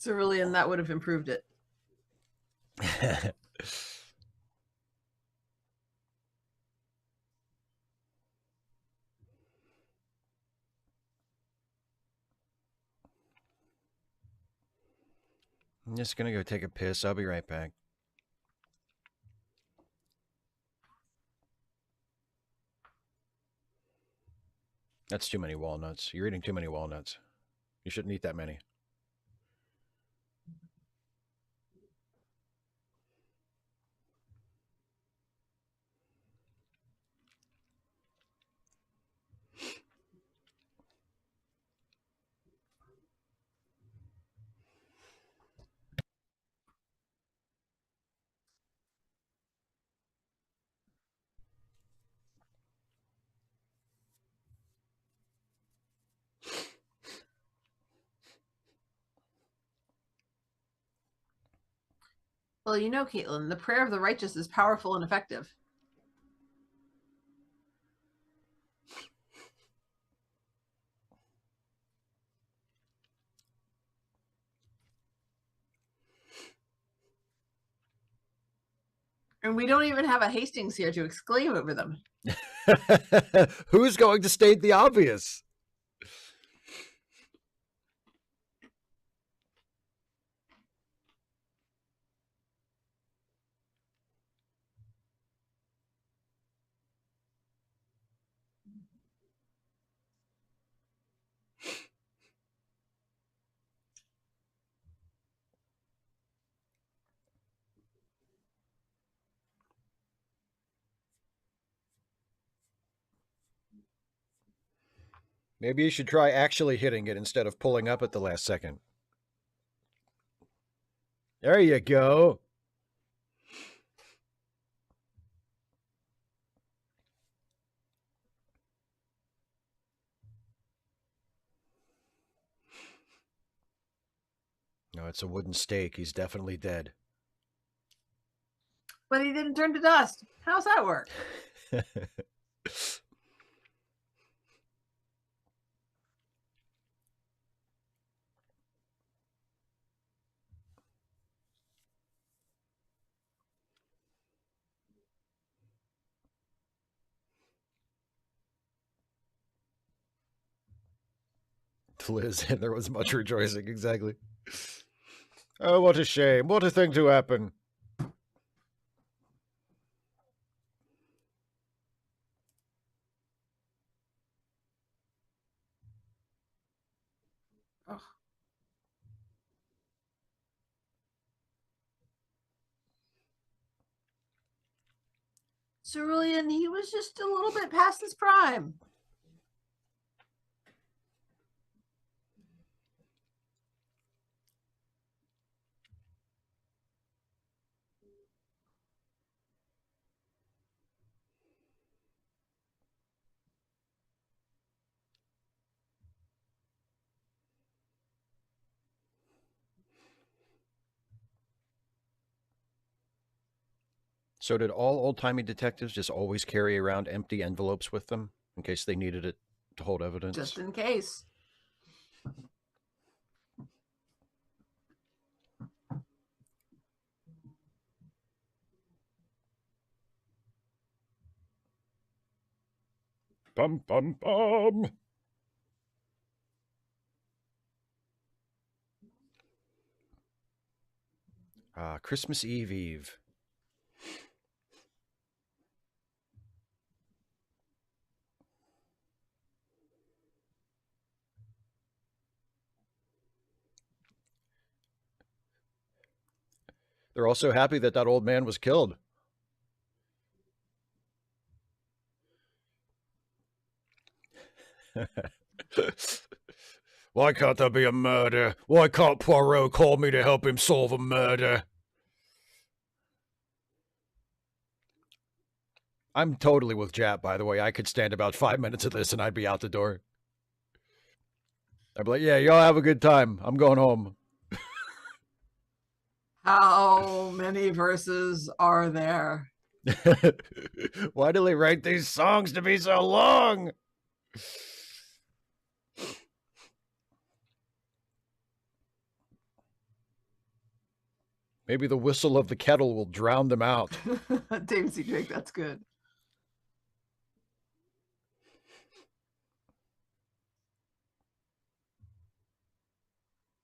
Cerulean, that would have improved it. I'm just going to go take a piss. I'll be right back. That's too many walnuts. You're eating too many walnuts. You shouldn't eat that many. Well, you know, Caitlin, the prayer of the righteous is powerful and effective. And we don't even have a Hastings here to exclaim over them. Who's going to state the obvious? Maybe you should try actually hitting it instead of pulling up at the last second. There you go. No, it's a wooden stake. He's definitely dead. But he didn't turn to dust. How's that work? Liz, and there was much rejoicing, exactly. Oh, what a shame. What a thing to happen. Ugh. Cerulean, he was just a little bit past his prime. So did all old-timey detectives just always carry around empty envelopes with them in case they needed it to hold evidence? Just in case. Bum, bum, bum. Christmas Eve. They're also happy that that old man was killed. Why can't there be a murder? Why can't Poirot call me to help him solve a murder? I'm totally with Jap, by the way. I could stand about 5 minutes of this and I'd be out the door. I'd be like, yeah, y'all have a good time. I'm going home. How many verses are there? Why do they write these songs to be so long? Maybe the whistle of the kettle will drown them out. David C. Drake, that's good.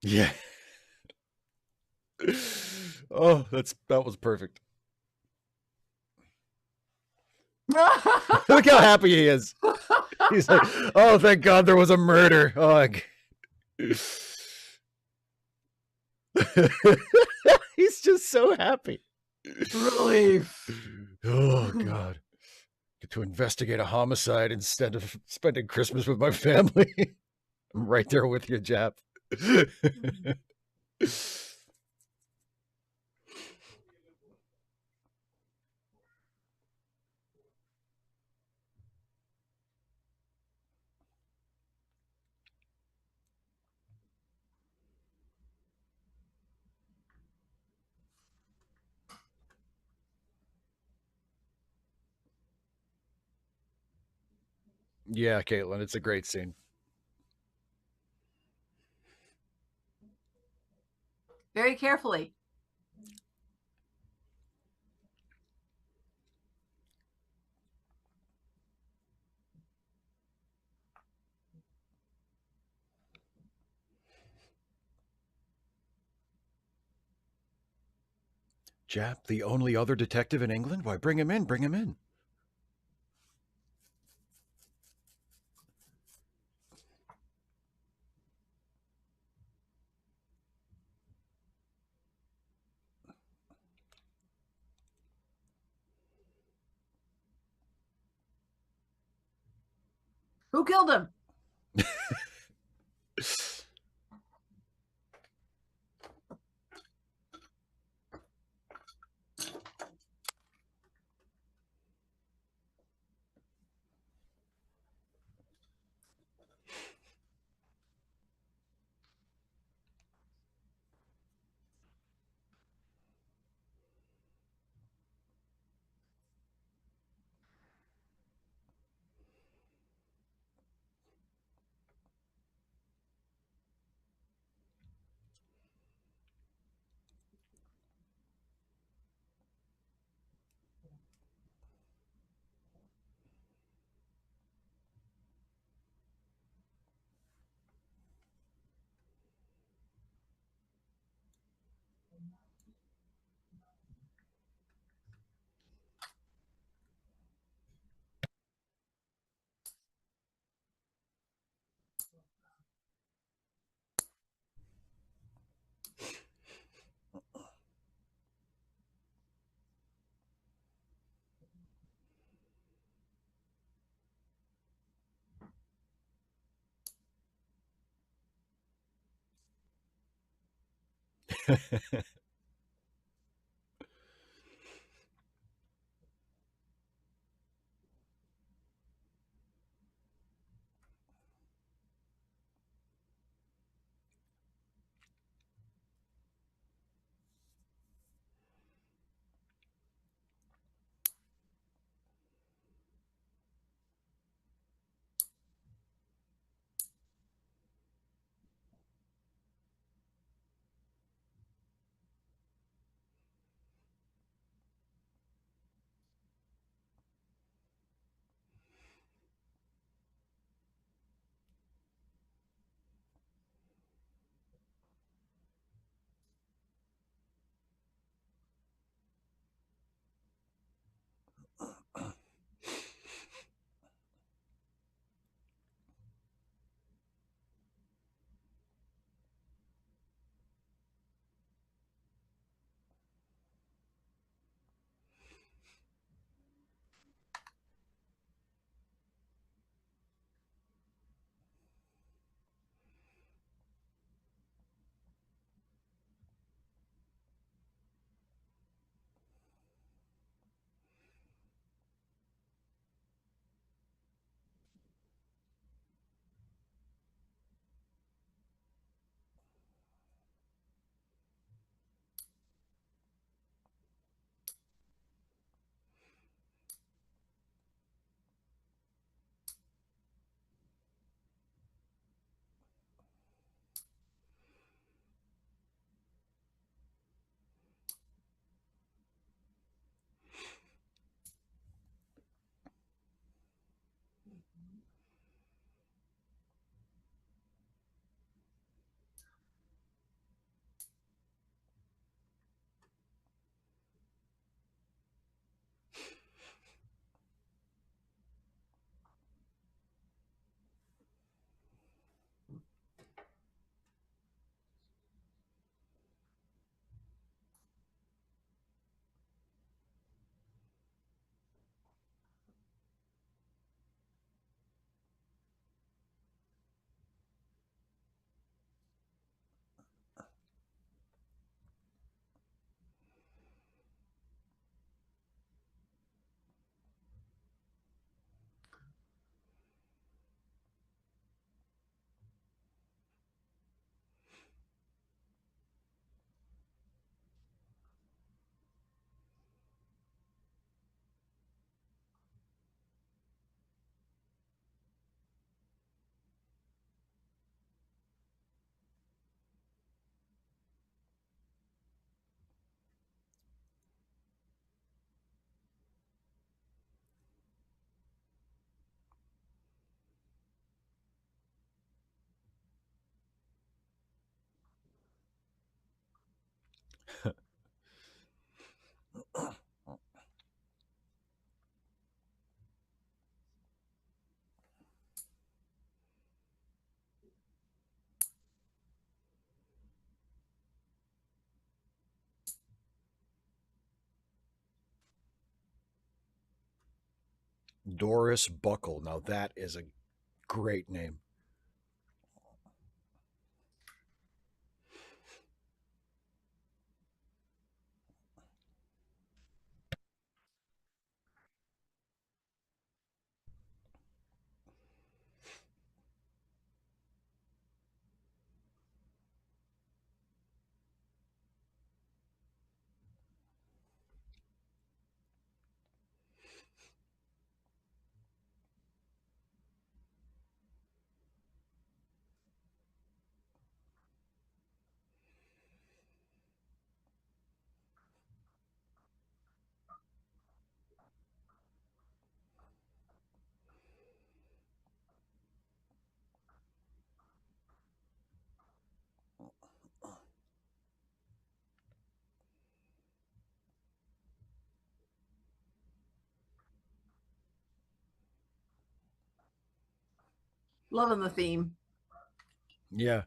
Yeah. Oh, that was perfect. Look how happy he is. He's like, oh, thank God there was a murder. Oh, he's just so happy. Relief. Oh, God. Get to investigate a homicide instead of spending Christmas with my family. I'm right there with you, Jap. Yeah, Caitlin, it's a great scene. Very carefully. Jap, the only other detective in England? Why, bring him in, bring him in. Who killed him? Doris Buckle. Now that is a great name. Loving the theme. Yeah.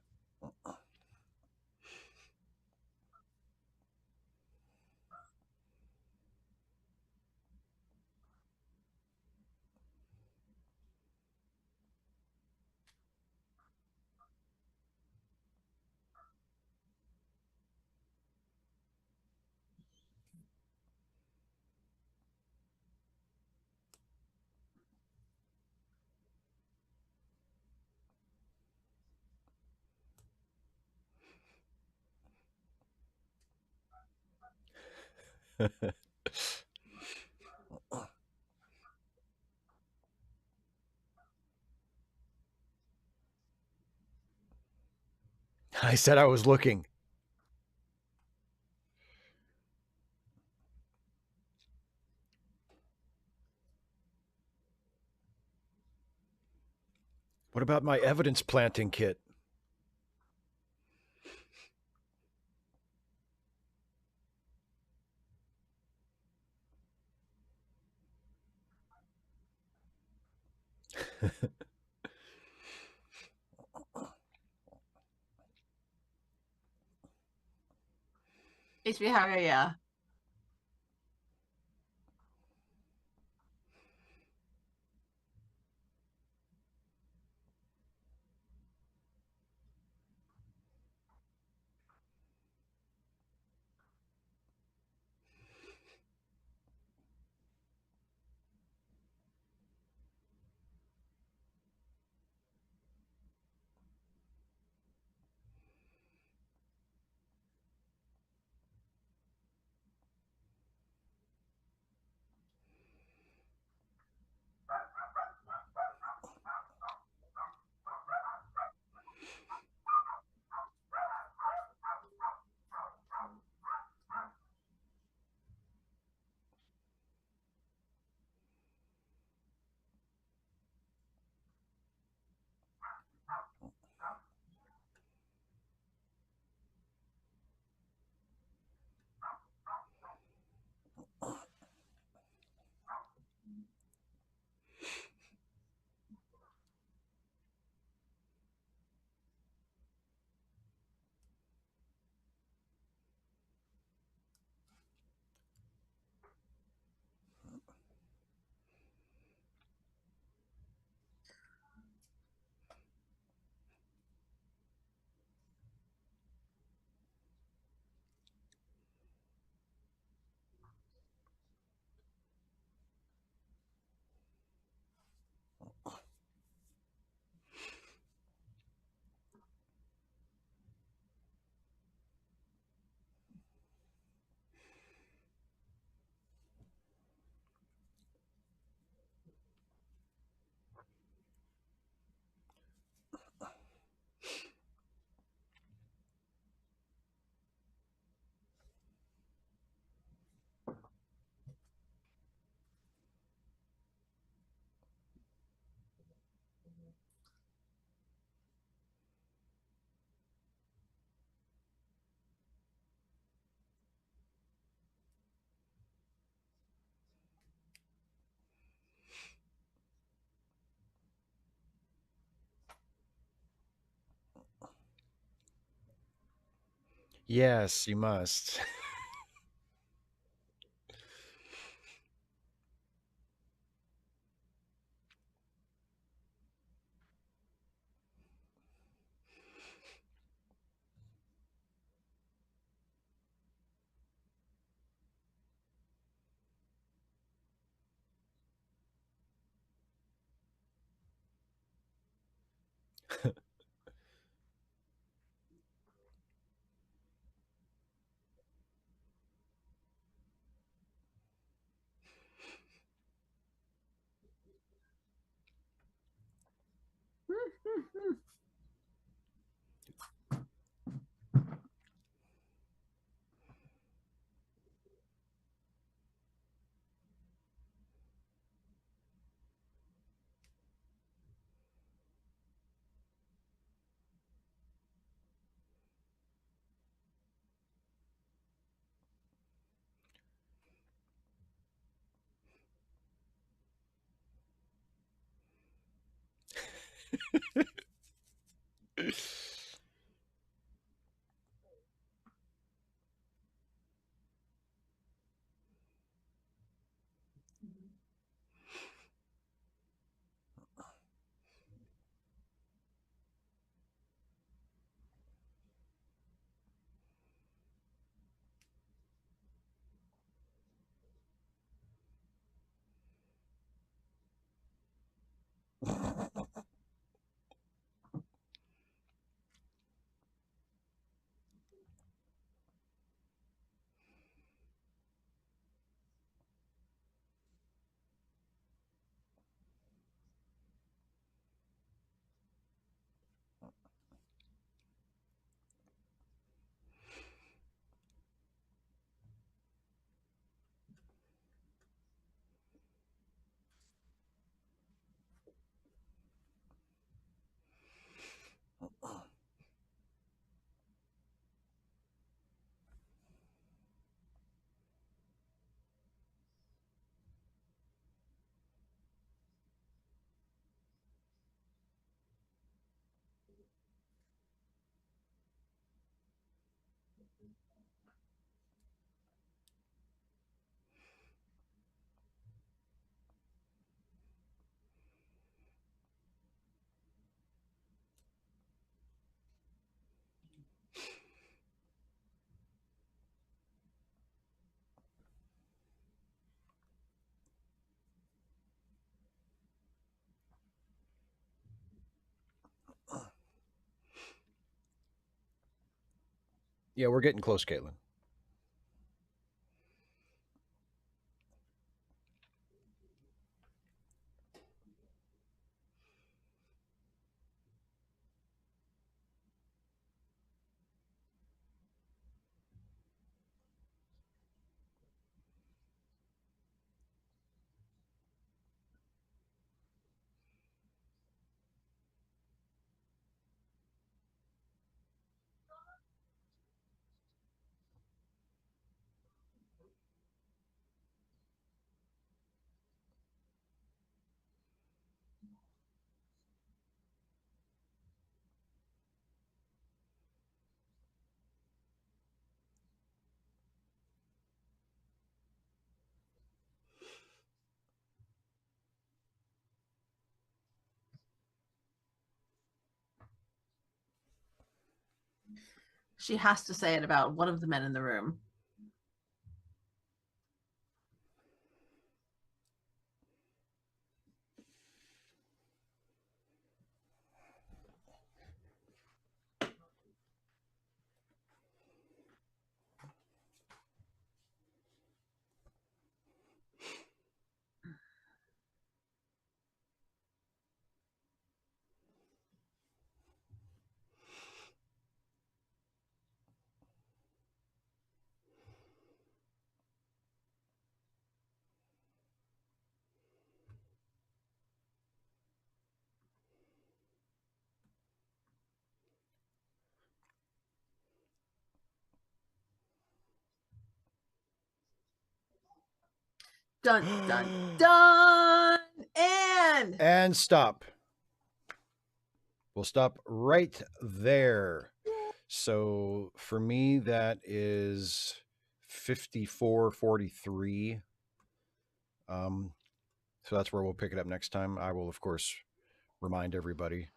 I said I was looking. What about my evidence planting kit? HB, yeah. Yes, you must. Yeah, we're getting close, Caitlin. She has to say it about one of the men in the room. Dun, dun, dun. And stop. We'll stop right there. So for me, that is 54-43. So that's where we'll pick it up next time. I will, of course, remind everybody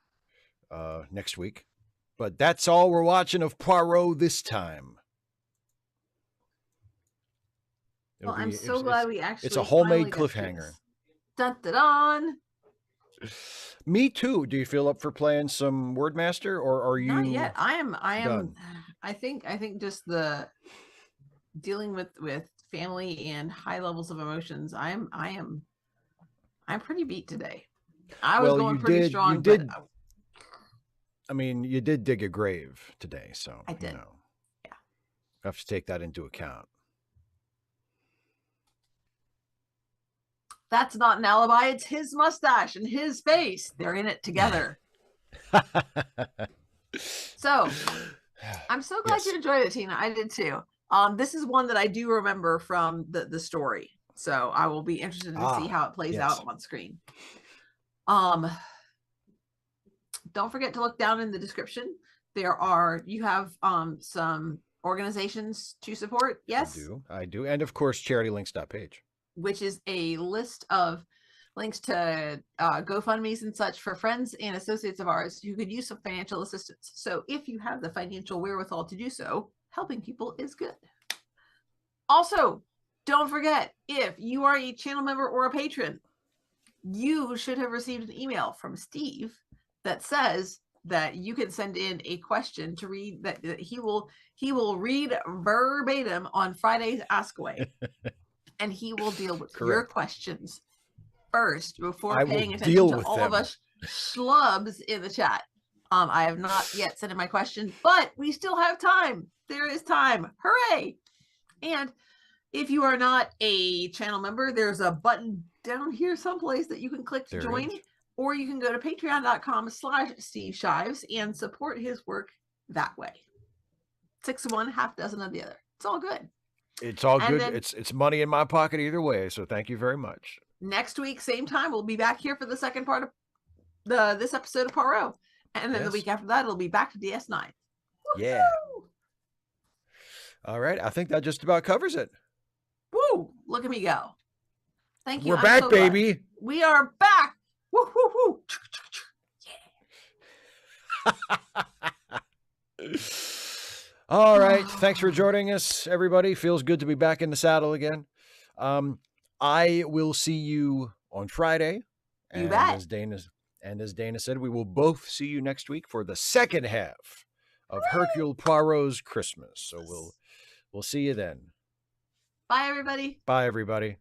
next week. But that's all we're watching of Poirot this time. Well, I'm so glad we actually. It's a homemade cliffhanger. Dun, dun, dun. Me too. Do you feel up for playing some Wordmaster, or are you? Not yet. I am. Done? I think just the dealing with family and high levels of emotions. I'm pretty beat today. I was going pretty strong. You did. I mean, you did dig a grave today, so I did. You know, yeah, you have to take that into account. That's not an alibi. It's his mustache and his face. They're in it together. So I'm so glad you enjoyed it, Tina. I did too. This is one that I do remember from the story. So I will be interested to see how it plays out on screen. Don't forget to look down in the description. You have some organizations to support. Yes, I do. And of course, charitylinks.page, which is a list of links to GoFundMe's and such for friends and associates of ours who could use some financial assistance. So if you have the financial wherewithal to do so, helping people is good. Also, don't forget, if you are a channel member or a patron, you should have received an email from Steve that says that you can send in a question to read, that he will read verbatim on Friday's Ask Away. And he will deal with your questions first before paying attention to all of us schlubs in the chat. I have not yet sent in my question, but we still have time. There is time. Hooray! And if you are not a channel member, there's a button down here someplace that you can click to join, or you can go to patreon.com/Steve Shives and support his work that way. 6 of one, half dozen of the other. It's all good. It's all good. It's money in my pocket either way. So thank you very much. Next week, same time, we'll be back here for the second part of this episode of Poirot. And then the week after that, it'll be back to DS9. Woo-hoo! Yeah. All right. I think that just about covers it. Woo! Look at me go. Thank you. We're back, baby. We are back. Woo, woo, woo. Yeah. All right. Thanks for joining us, everybody. Feels good to be back in the saddle again. I will see you on Friday. You bet. As Dana said, we will both see you next week for the second half of Hercule Poirot's Christmas. So we'll see you then. Bye, everybody. Bye, everybody.